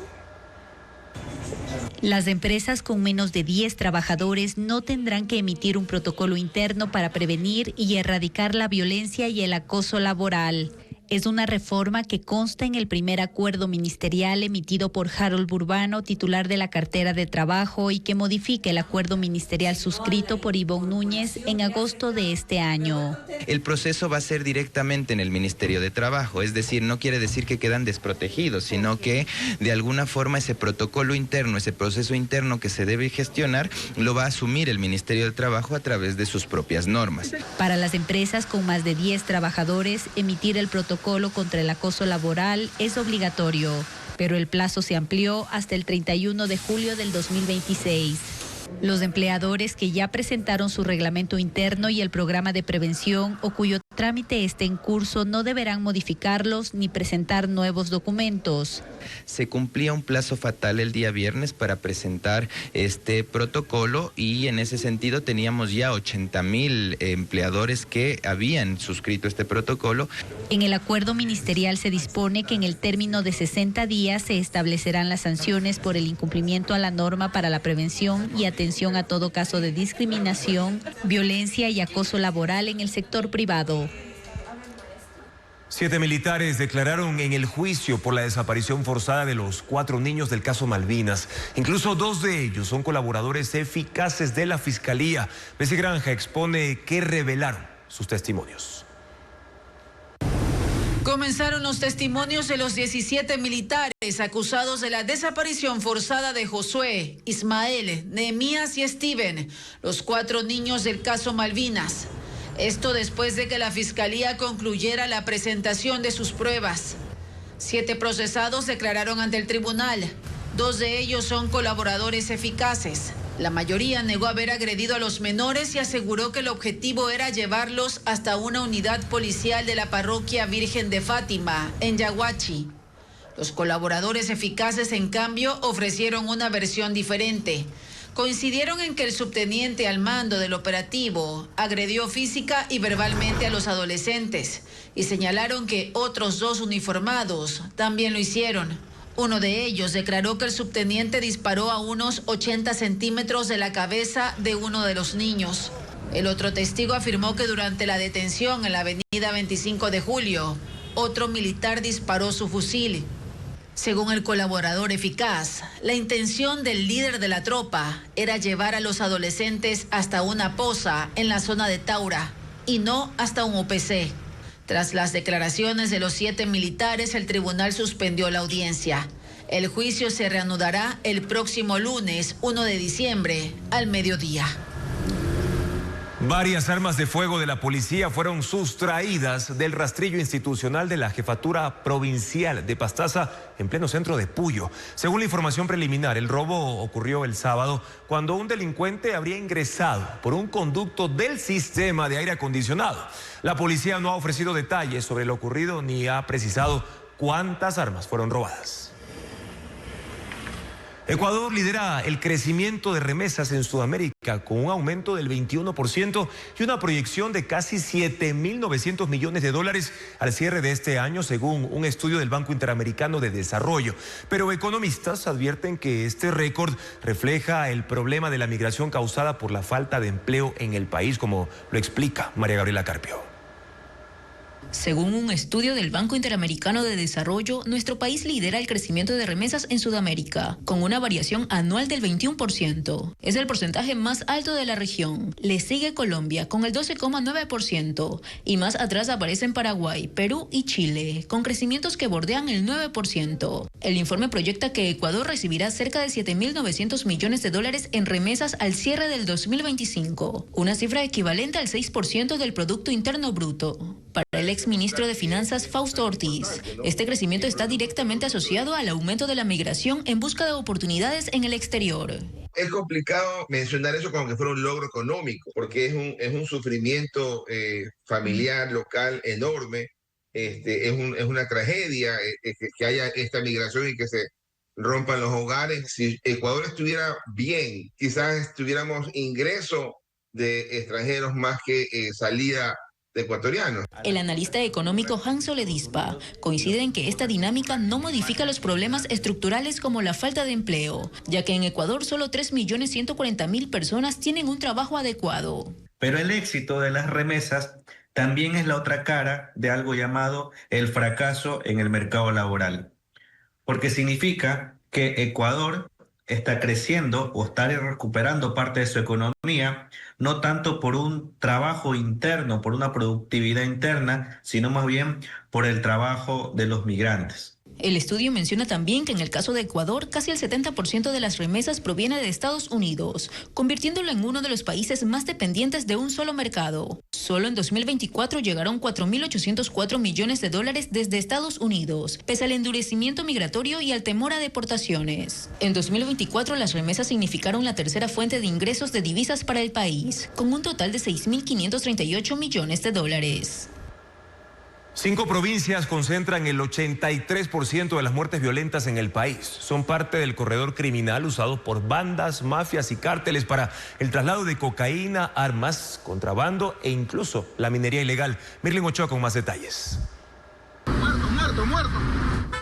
Las empresas con menos de 10 trabajadores no tendrán que emitir un protocolo interno para prevenir y erradicar la violencia y el acoso laboral. Es una reforma que consta en el primer acuerdo ministerial emitido por Harold Burbano, titular de la cartera de trabajo, y que modifica el acuerdo ministerial suscrito por Ivonne Núñez en agosto de este año. El proceso va a ser directamente en el Ministerio de Trabajo, es decir, no quiere decir que quedan desprotegidos, sino que de alguna forma ese protocolo interno, ese proceso interno que se debe gestionar, lo va a asumir el Ministerio de Trabajo a través de sus propias normas. Para las empresas con más de 10 trabajadores, emitir el protocolo contra el acoso laboral es obligatorio, pero el plazo se amplió hasta el 31 de julio del 2026. Los empleadores que ya presentaron su reglamento interno y el programa de prevención o cuyo trámite esté en curso no deberán modificarlos ni presentar nuevos documentos. Se cumplía un plazo fatal el día viernes para presentar este protocolo y en ese sentido teníamos ya 80,000 empleadores que habían suscrito este protocolo. En el acuerdo ministerial se dispone que en el término de 60 días se establecerán las sanciones por el incumplimiento a la norma para la prevención y atención a todo caso de discriminación, violencia y acoso laboral en el sector privado. 7 militares declararon en el juicio por la desaparición forzada de los 4 niños del caso Malvinas. Incluso 2 de ellos son colaboradores eficaces de la Fiscalía. Bessie Granja expone que revelaron sus testimonios. Comenzaron los testimonios de los 17 militares acusados de la desaparición forzada de Josué, Ismael, Nehemías y Steven, los 4 niños del caso Malvinas. Esto después de que la Fiscalía concluyera la presentación de sus pruebas. 7 procesados declararon ante el tribunal. 2 de ellos son colaboradores eficaces. La mayoría negó haber agredido a los menores y aseguró que el objetivo era llevarlos hasta una unidad policial de la parroquia Virgen de Fátima, en Yaguachi. Los colaboradores eficaces, en cambio, ofrecieron una versión diferente. Coincidieron en que el subteniente al mando del operativo agredió física y verbalmente a los adolescentes y señalaron que otros 2 uniformados también lo hicieron. Uno de ellos declaró que el subteniente disparó a unos 80 centímetros de la cabeza de uno de los niños. El otro testigo afirmó que durante la detención en la avenida 25 de Julio, otro militar disparó su fusil. Según el colaborador eficaz, la intención del líder de la tropa era llevar a los adolescentes hasta una poza en la zona de Taura y no hasta un OPC. Tras las declaraciones de los 7 militares, el tribunal suspendió la audiencia. El juicio se reanudará el próximo lunes, 1 de diciembre, al mediodía. Varias armas de fuego de la policía fueron sustraídas del rastrillo institucional de la Jefatura Provincial de Pastaza en pleno centro de Puyo. Según la información preliminar, el robo ocurrió el sábado cuando un delincuente habría ingresado por un conducto del sistema de aire acondicionado. La policía no ha ofrecido detalles sobre lo ocurrido ni ha precisado cuántas armas fueron robadas. Ecuador lidera el crecimiento de remesas en Sudamérica con un aumento del 21% y una proyección de casi 7.900 millones de dólares al cierre de este año, según un estudio del Banco Interamericano de Desarrollo. Pero economistas advierten que este récord refleja el problema de la migración causada por la falta de empleo en el país, como lo explica María Gabriela Carpio. Según un estudio del Banco Interamericano de Desarrollo, nuestro país lidera el crecimiento de remesas en Sudamérica, con una variación anual del 21%. Es el porcentaje más alto de la región. Le sigue Colombia, con el 12,9%, y más atrás aparecen Paraguay, Perú y Chile, con crecimientos que bordean el 9%. El informe proyecta que Ecuador recibirá cerca de 7.900 millones de dólares en remesas al cierre del 2025, una cifra equivalente al 6% del Producto Interno Bruto. Para el exministro de Finanzas, Fausto Ortiz, este crecimiento está directamente asociado al aumento de la migración en busca de oportunidades en el exterior. Es complicado mencionar eso como que fuera un logro económico, porque es un sufrimiento familiar, local, enorme. Es una tragedia que haya esta migración y que se rompan los hogares. Si Ecuador estuviera bien, quizás tuviéramos ingreso de extranjeros más que salida de ecuatorianos. El analista económico Hans Oledispa coincide en que esta dinámica no modifica los problemas estructurales como la falta de empleo, ya que en Ecuador solo 3.140.000 personas tienen un trabajo adecuado. Pero el éxito de las remesas también es la otra cara de algo llamado el fracaso en el mercado laboral, porque significa que Ecuador está creciendo o está recuperando parte de su economía, no tanto por un trabajo interno, por una productividad interna, sino más bien por el trabajo de los migrantes. El estudio menciona también que en el caso de Ecuador, casi el 70% de las remesas proviene de Estados Unidos, convirtiéndolo en uno de los países más dependientes de un solo mercado. Solo en 2024 llegaron $4.804 millones desde Estados Unidos, pese al endurecimiento migratorio y al temor a deportaciones. En 2024, las remesas significaron la tercera fuente de ingresos de divisas para el país, con un total de $6.538 millones. 5 provincias concentran el 83% de las muertes violentas en el país. Son parte del corredor criminal usado por bandas, mafias y cárteles para el traslado de cocaína, armas, contrabando e incluso la minería ilegal. Mirlin Ochoa con más detalles. Muerto.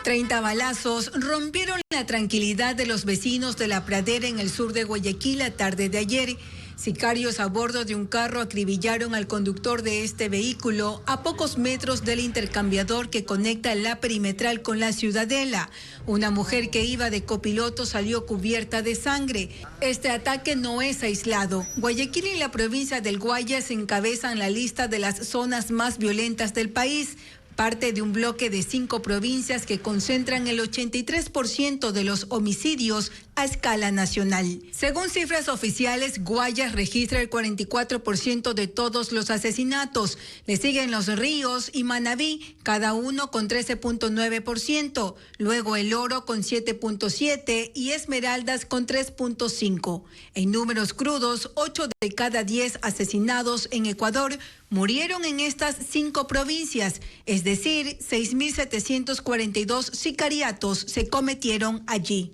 30 balazos rompieron la tranquilidad de los vecinos de La Pradera en el sur de Guayaquil la tarde de ayer. Sicarios a bordo de un carro acribillaron al conductor de este vehículo a pocos metros del intercambiador que conecta la perimetral con la Ciudadela. Una mujer que iba de copiloto salió cubierta de sangre. Este ataque no es aislado. Guayaquil y la provincia del Guayas encabezan la lista de las zonas más violentas del país, parte de un bloque de 5 provincias que concentran el 83% de los homicidios a escala nacional. Según cifras oficiales, Guayas registra el 44% de todos los asesinatos. Le siguen Los Ríos y Manabí, cada uno con 13.9%. Luego El Oro con 7.7% y Esmeraldas con 3.5%. En números crudos, 8 de cada 10 asesinados en Ecuador murieron en estas 5 provincias, es decir, 6.742 sicariatos se cometieron allí.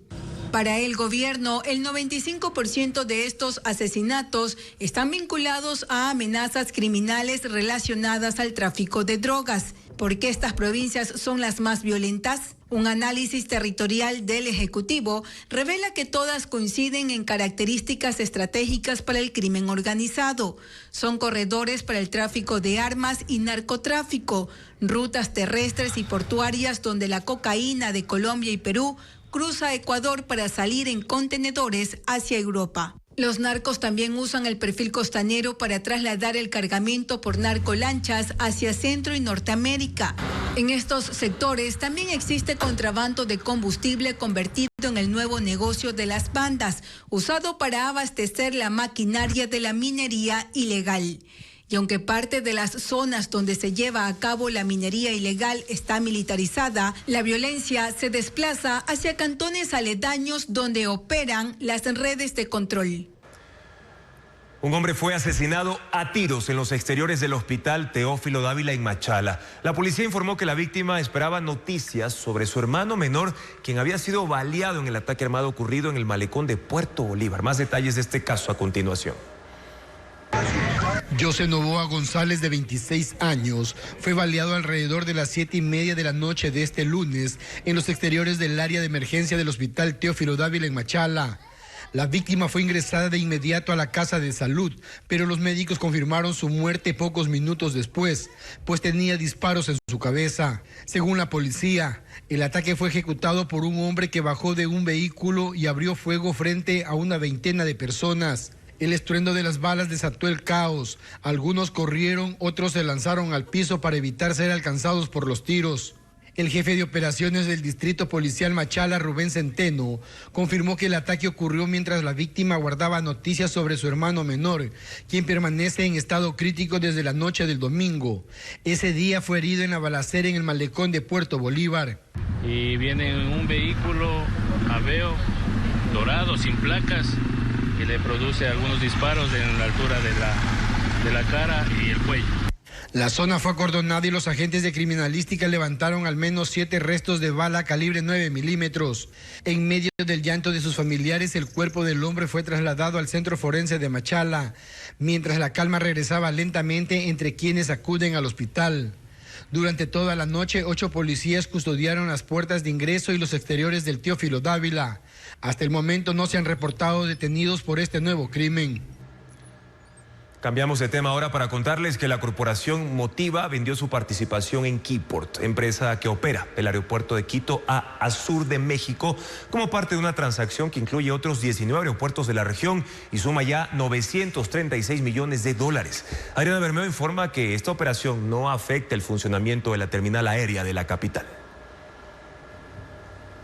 Para el gobierno, el 95% de estos asesinatos están vinculados a amenazas criminales relacionadas al tráfico de drogas. ¿Por qué estas provincias son las más violentas? Un análisis territorial del Ejecutivo revela que todas coinciden en características estratégicas para el crimen organizado. Son corredores para el tráfico de armas y narcotráfico, rutas terrestres y portuarias donde la cocaína de Colombia y Perú cruza Ecuador para salir en contenedores hacia Europa. Los narcos también usan el perfil costanero para trasladar el cargamento por narcolanchas hacia Centro y Norteamérica. En estos sectores también existe contrabando de combustible convertido en el nuevo negocio de las bandas, usado para abastecer la maquinaria de la minería ilegal. Y aunque parte de las zonas donde se lleva a cabo la minería ilegal está militarizada, la violencia se desplaza hacia cantones aledaños donde operan las redes de control. Un hombre fue asesinado a tiros en los exteriores del hospital Teófilo Dávila en Machala. La policía informó que la víctima esperaba noticias sobre su hermano menor, quien había sido baleado en el ataque armado ocurrido en el malecón de Puerto Bolívar. Más detalles de este caso a continuación. José Novoa González, de 26 años, fue baleado alrededor de las 7:30 de la noche de este lunes en los exteriores del área de emergencia del hospital Teófilo Dávila en Machala. La víctima fue ingresada de inmediato a la casa de salud, pero los médicos confirmaron su muerte pocos minutos después, pues tenía disparos en su cabeza. Según la policía, el ataque fue ejecutado por un hombre que bajó de un vehículo y abrió fuego frente a una veintena de personas. El estruendo de las balas desató el caos. Algunos corrieron, otros se lanzaron al piso para evitar ser alcanzados por los tiros. El jefe de operaciones del Distrito Policial Machala, Rubén Centeno, confirmó que el ataque ocurrió mientras la víctima guardaba noticias sobre su hermano menor, quien permanece en estado crítico desde la noche del domingo. Ese día fue herido en la balacera en el malecón de Puerto Bolívar. Y viene en un vehículo Aveo dorado, sin placas, que le produce algunos disparos en la altura de la cara y el cuello. La zona fue acordonada y los agentes de criminalística levantaron al menos 7 restos de bala calibre 9 milímetros. En medio del llanto de sus familiares, el cuerpo del hombre fue trasladado al centro forense de Machala, mientras la calma regresaba lentamente entre quienes acuden al hospital. Durante toda la noche, 8 policías custodiaron las puertas de ingreso y los exteriores del Teófilo Dávila. Hasta el momento no se han reportado detenidos por este nuevo crimen. Cambiamos de tema ahora para contarles que la corporación Motiva vendió su participación en Keyport, empresa que opera el aeropuerto de Quito a Azur de México, como parte de una transacción que incluye otros 19 aeropuertos de la región y suma ya $936 millones. Adriana Bermeo informa que esta operación no afecta el funcionamiento de la terminal aérea de la capital.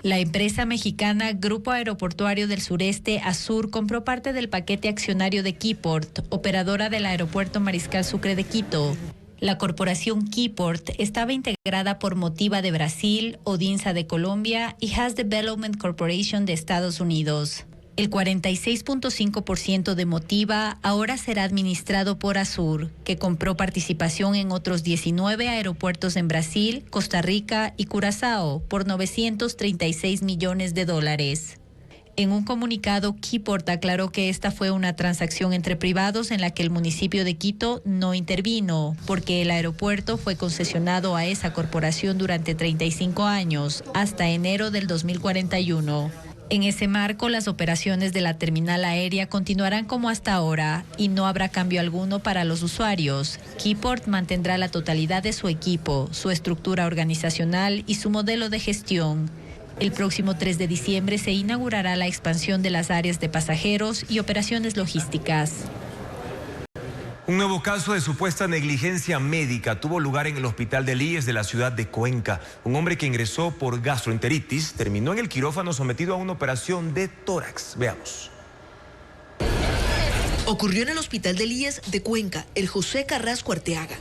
La empresa mexicana Grupo Aeroportuario del Sureste, Azur, compró parte del paquete accionario de Keyport, operadora del Aeropuerto Mariscal Sucre de Quito. La corporación Keyport estaba integrada por Motiva de Brasil, Odinsa de Colombia y Has Development Corporation de Estados Unidos. El 46.5% de Motiva ahora será administrado por Azur, que compró participación en otros 19 aeropuertos en Brasil, Costa Rica y Curazao por $936 millones. En un comunicado, Keyport aclaró que esta fue una transacción entre privados en la que el municipio de Quito no intervino, porque el aeropuerto fue concesionado a esa corporación durante 35 años, hasta enero del 2041. En ese marco, las operaciones de la terminal aérea continuarán como hasta ahora y no habrá cambio alguno para los usuarios. Keyport mantendrá la totalidad de su equipo, su estructura organizacional y su modelo de gestión. El próximo 3 de diciembre se inaugurará la expansión de las áreas de pasajeros y operaciones logísticas. Un nuevo caso de supuesta negligencia médica tuvo lugar en el hospital del IES de la ciudad de Cuenca. Un hombre que ingresó por gastroenteritis terminó en el quirófano sometido a una operación de tórax. Veamos. Ocurrió en el hospital del IES de Cuenca, el José Carrasco Arteaga.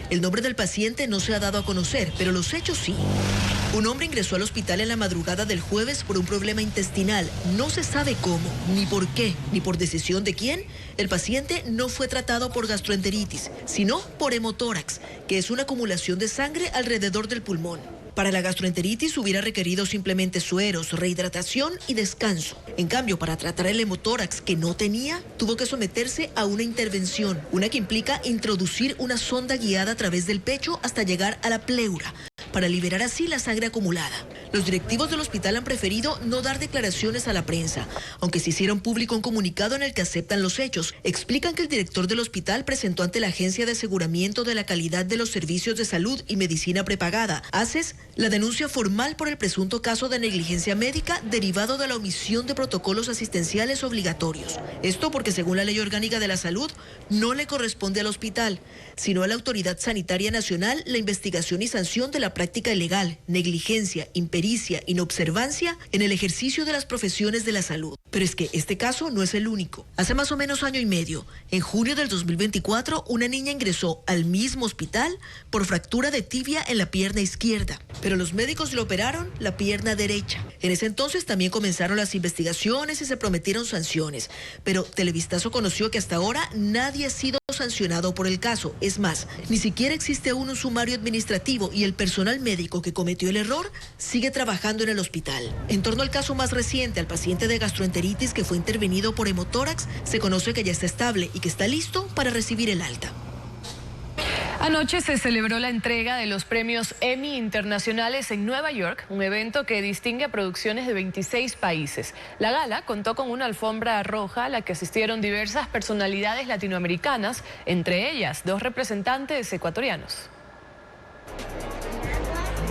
El nombre del paciente no se ha dado a conocer, pero los hechos sí. Un hombre ingresó al hospital en la madrugada del jueves por un problema intestinal. No se sabe cómo, ni por qué, ni por decisión de quién. El paciente no fue tratado por gastroenteritis, sino por hemotórax, que es una acumulación de sangre alrededor del pulmón. Para la gastroenteritis hubiera requerido simplemente sueros, rehidratación y descanso. En cambio, para tratar el hemotórax que no tenía, tuvo que someterse a una intervención, una que implica introducir una sonda guiada a través del pecho hasta llegar a la pleura, para liberar así la sangre acumulada. Los directivos del hospital han preferido no dar declaraciones a la prensa, aunque se hicieron público un comunicado en el que aceptan los hechos. Explican que el director del hospital presentó ante la Agencia de Aseguramiento de la Calidad de los Servicios de Salud y Medicina Prepagada, ACES, la denuncia formal por el presunto caso de negligencia médica derivado de la omisión de protocolos asistenciales obligatorios. Esto porque, según la Ley Orgánica de la Salud, no le corresponde al hospital, sino a la Autoridad Sanitaria Nacional la investigación y sanción de la práctica ilegal, negligencia, impericia, inobservancia en el ejercicio de las profesiones de la salud. Pero es que este caso no es el único. Hace más o menos año y medio, en junio del 2024, una niña ingresó al mismo hospital por fractura de tibia en la pierna izquierda, pero los médicos le operaron la pierna derecha. En ese entonces también comenzaron las investigaciones y se prometieron sanciones, pero Televistazo conoció que hasta ahora nadie ha sido sancionado por el caso. Es más, ni siquiera existe aún un sumario administrativo y el personal médico que cometió el error sigue trabajando en el hospital. En torno al caso más reciente, al paciente de gastroenteritis que fue intervenido por hemotórax, se conoce que ya está estable y que está listo para recibir el alta. Anoche se celebró la entrega de los premios Emmy Internacionales en Nueva York, un evento que distingue a producciones de 26 países. La gala contó con una alfombra roja a la que asistieron diversas personalidades latinoamericanas, entre ellas 2 representantes ecuatorianos.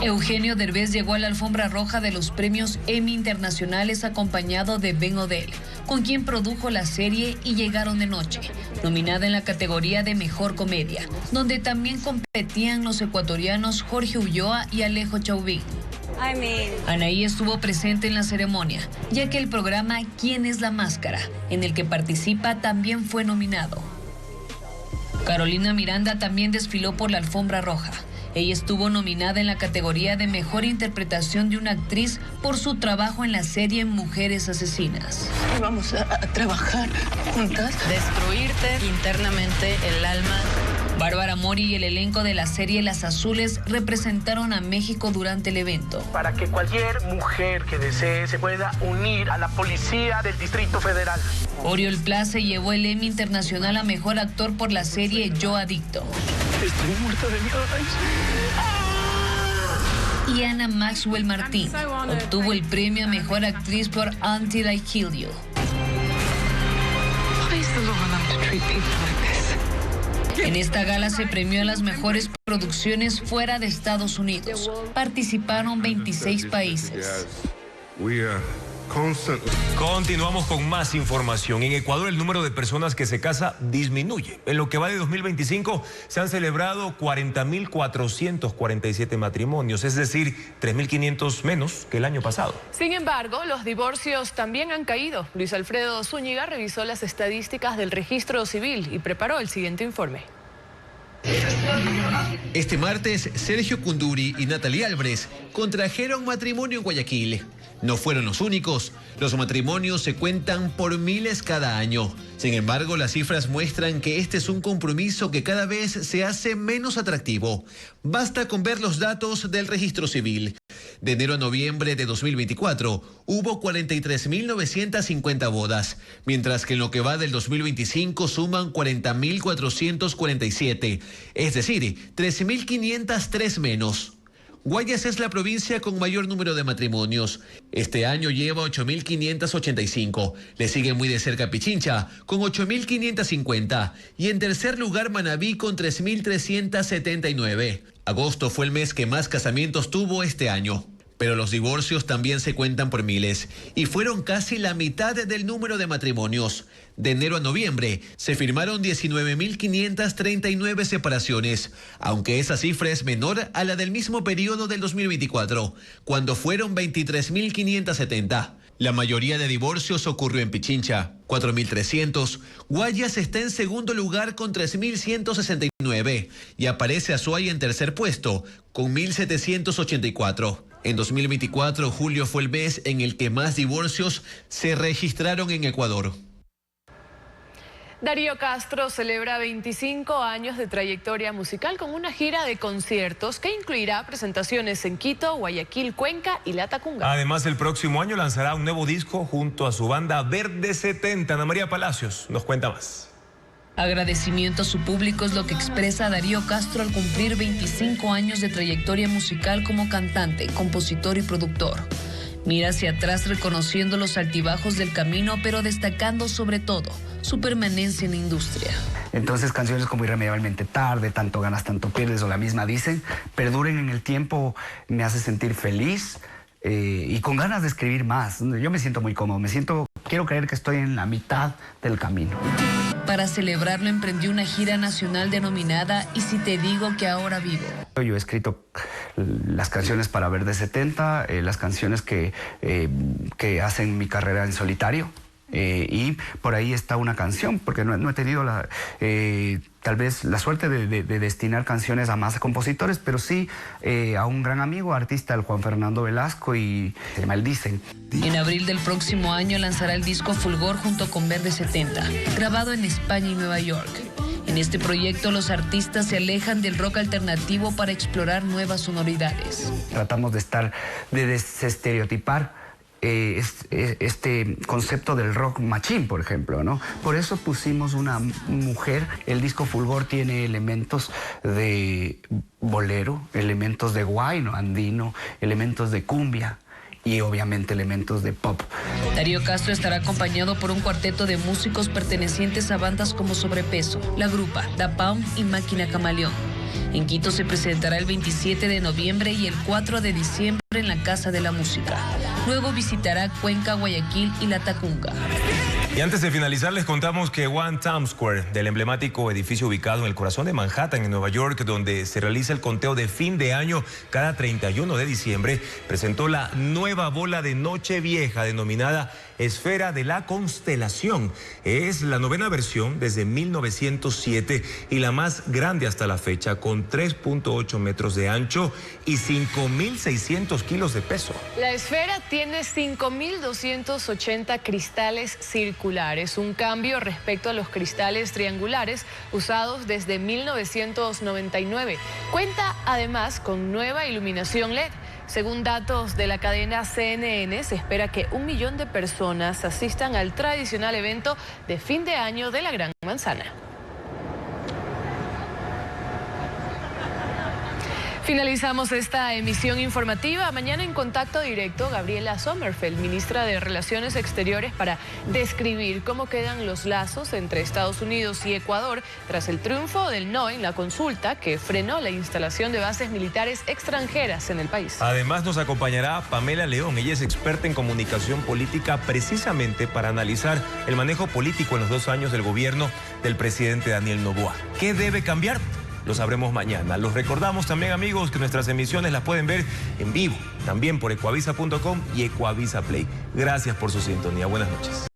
Eugenio Derbez llegó a la alfombra roja de los premios Emmy Internacionales acompañado de Ben Odell, con quien produjo la serie Y llegaron de noche, nominada en la categoría de Mejor Comedia, donde también competían los ecuatorianos Jorge Ulloa y Alejo Chauvin. Anaí estuvo presente en la ceremonia, ya que el programa ¿Quién es la máscara?, en el que participa, también fue nominado. Carolina Miranda también desfiló por la alfombra roja. Ella estuvo nominada en la categoría de Mejor Interpretación de una Actriz por su trabajo en la serie Mujeres Asesinas. Vamos a trabajar juntas. Destruirte internamente el alma. Bárbara Mori y el elenco de la serie Las Azules representaron a México durante el evento. Para que cualquier mujer que desee se pueda unir a la policía del Distrito Federal. Oriol Pla se llevó el Emmy Internacional a Mejor Actor por la serie Yo Adicto. Estoy muerta de miedo. Y Anna Maxwell Martín obtuvo el premio a Mejor Actriz por Until I Kill You. En esta gala se premió a las mejores producciones fuera de Estados Unidos. Participaron 26 países. Continuamos con más información. En Ecuador el número de personas que se casan disminuye. En lo que va de 2025 se han celebrado 40.447 matrimonios, es decir, 3.500 menos que el año pasado. Sin embargo, los divorcios también han caído. Luis Alfredo Zúñiga revisó las estadísticas del registro civil y preparó el siguiente informe. Este martes, Sergio Cunduri y Natalia Álvarez contrajeron matrimonio en Guayaquil. No fueron los únicos. Los matrimonios se cuentan por miles cada año. Sin embargo, las cifras muestran que este es un compromiso que cada vez se hace menos atractivo. Basta con ver los datos del registro civil. De enero a noviembre de 2024 hubo 43.950 bodas, mientras que en lo que va del 2025 suman 40.447, es decir, 13.503 menos. Guayas es la provincia con mayor número de matrimonios. Este año lleva 8.585. Le sigue muy de cerca Pichincha, con 8.550. Y en tercer lugar Manabí, con 3.379. Agosto fue el mes que más casamientos tuvo este año. Pero los divorcios también se cuentan por miles y fueron casi la mitad del número de matrimonios. De enero a noviembre se firmaron 19.539 separaciones, aunque esa cifra es menor a la del mismo periodo del 2024, cuando fueron 23.570. La mayoría de divorcios ocurrió en Pichincha, 4.300. Guayas está en segundo lugar con 3.169 y aparece Azuay en tercer puesto con 1.784. En 2024, julio fue el mes en el que más divorcios se registraron en Ecuador. Darío Castro celebra 25 años de trayectoria musical con una gira de conciertos que incluirá presentaciones en Quito, Guayaquil, Cuenca y Latacunga. Además, el próximo año lanzará un nuevo disco junto a su banda Verde 70. Ana María Palacios nos cuenta más. Agradecimiento a su público es lo que expresa Darío Castro al cumplir 25 años de trayectoria musical como cantante, compositor y productor. Mira hacia atrás reconociendo los altibajos del camino, pero destacando sobre todo su permanencia en la industria. Entonces canciones como Irremediablemente Tarde, Tanto ganas, tanto pierdes o La misma dicen, perduren en el tiempo, me hace sentir feliz y con ganas de escribir más. Yo me siento muy cómodo, quiero creer que estoy en la mitad del camino. Para celebrarlo emprendió una gira nacional denominada Y si te digo que ahora vivo. Yo he escrito las canciones para Verde 70, las canciones que hacen mi carrera en solitario. Y por ahí está una canción, porque no he tenido tal vez la suerte de destinar canciones a más compositores, pero sí a un gran amigo, artista, el Juan Fernando Velasco, y se maldicen. En abril del próximo año lanzará el disco Fulgor junto con Verde 70, grabado en España y Nueva York. En este proyecto los artistas se alejan del rock alternativo para explorar nuevas sonoridades. Tratamos de desestereotipar este concepto del rock machín, por ejemplo, ¿no? Por eso pusimos una mujer. El disco Fulgor tiene elementos de bolero, elementos de guayno andino, elementos de cumbia y obviamente elementos de pop. Darío Castro estará acompañado por un cuarteto de músicos pertenecientes a bandas como Sobrepeso, La Grupa, Da Pound y Máquina Camaleón. En Quito se presentará el 27 de noviembre y el 4 de diciembre en la Casa de la Música. Luego visitará Cuenca, Guayaquil y La Tacunga. Y antes de finalizar, les contamos que One Times Square, del emblemático edificio ubicado en el corazón de Manhattan, en Nueva York, donde se realiza el conteo de fin de año cada 31 de diciembre, presentó la nueva bola de Nochevieja denominada Esfera de la Constelación. Es la novena versión desde 1907 y la más grande hasta la fecha, con 3.8 metros de ancho y 5.600 kilos de peso. La esfera tiene 5.280 cristales circulares, un cambio respecto a los cristales triangulares usados desde 1999. Cuenta además con nueva iluminación LED. Según datos de la cadena CNN, se espera que 1 millón de personas asistan al tradicional evento de fin de año de la Gran Manzana. Finalizamos esta emisión informativa. Mañana en Contacto Directo, Gabriela Sommerfeld, ministra de Relaciones Exteriores, para describir cómo quedan los lazos entre Estados Unidos y Ecuador tras el triunfo del no en la consulta que frenó la instalación de bases militares extranjeras en el país. Además nos acompañará Pamela León. Ella es experta en comunicación política precisamente para analizar el manejo político en los 2 años del gobierno del presidente Daniel Noboa. ¿Qué debe cambiar? Lo sabremos mañana. Los recordamos también, amigos, que nuestras emisiones las pueden ver en vivo, también por ecuavisa.com y Ecuavisa Play. Gracias por su sintonía. Buenas noches.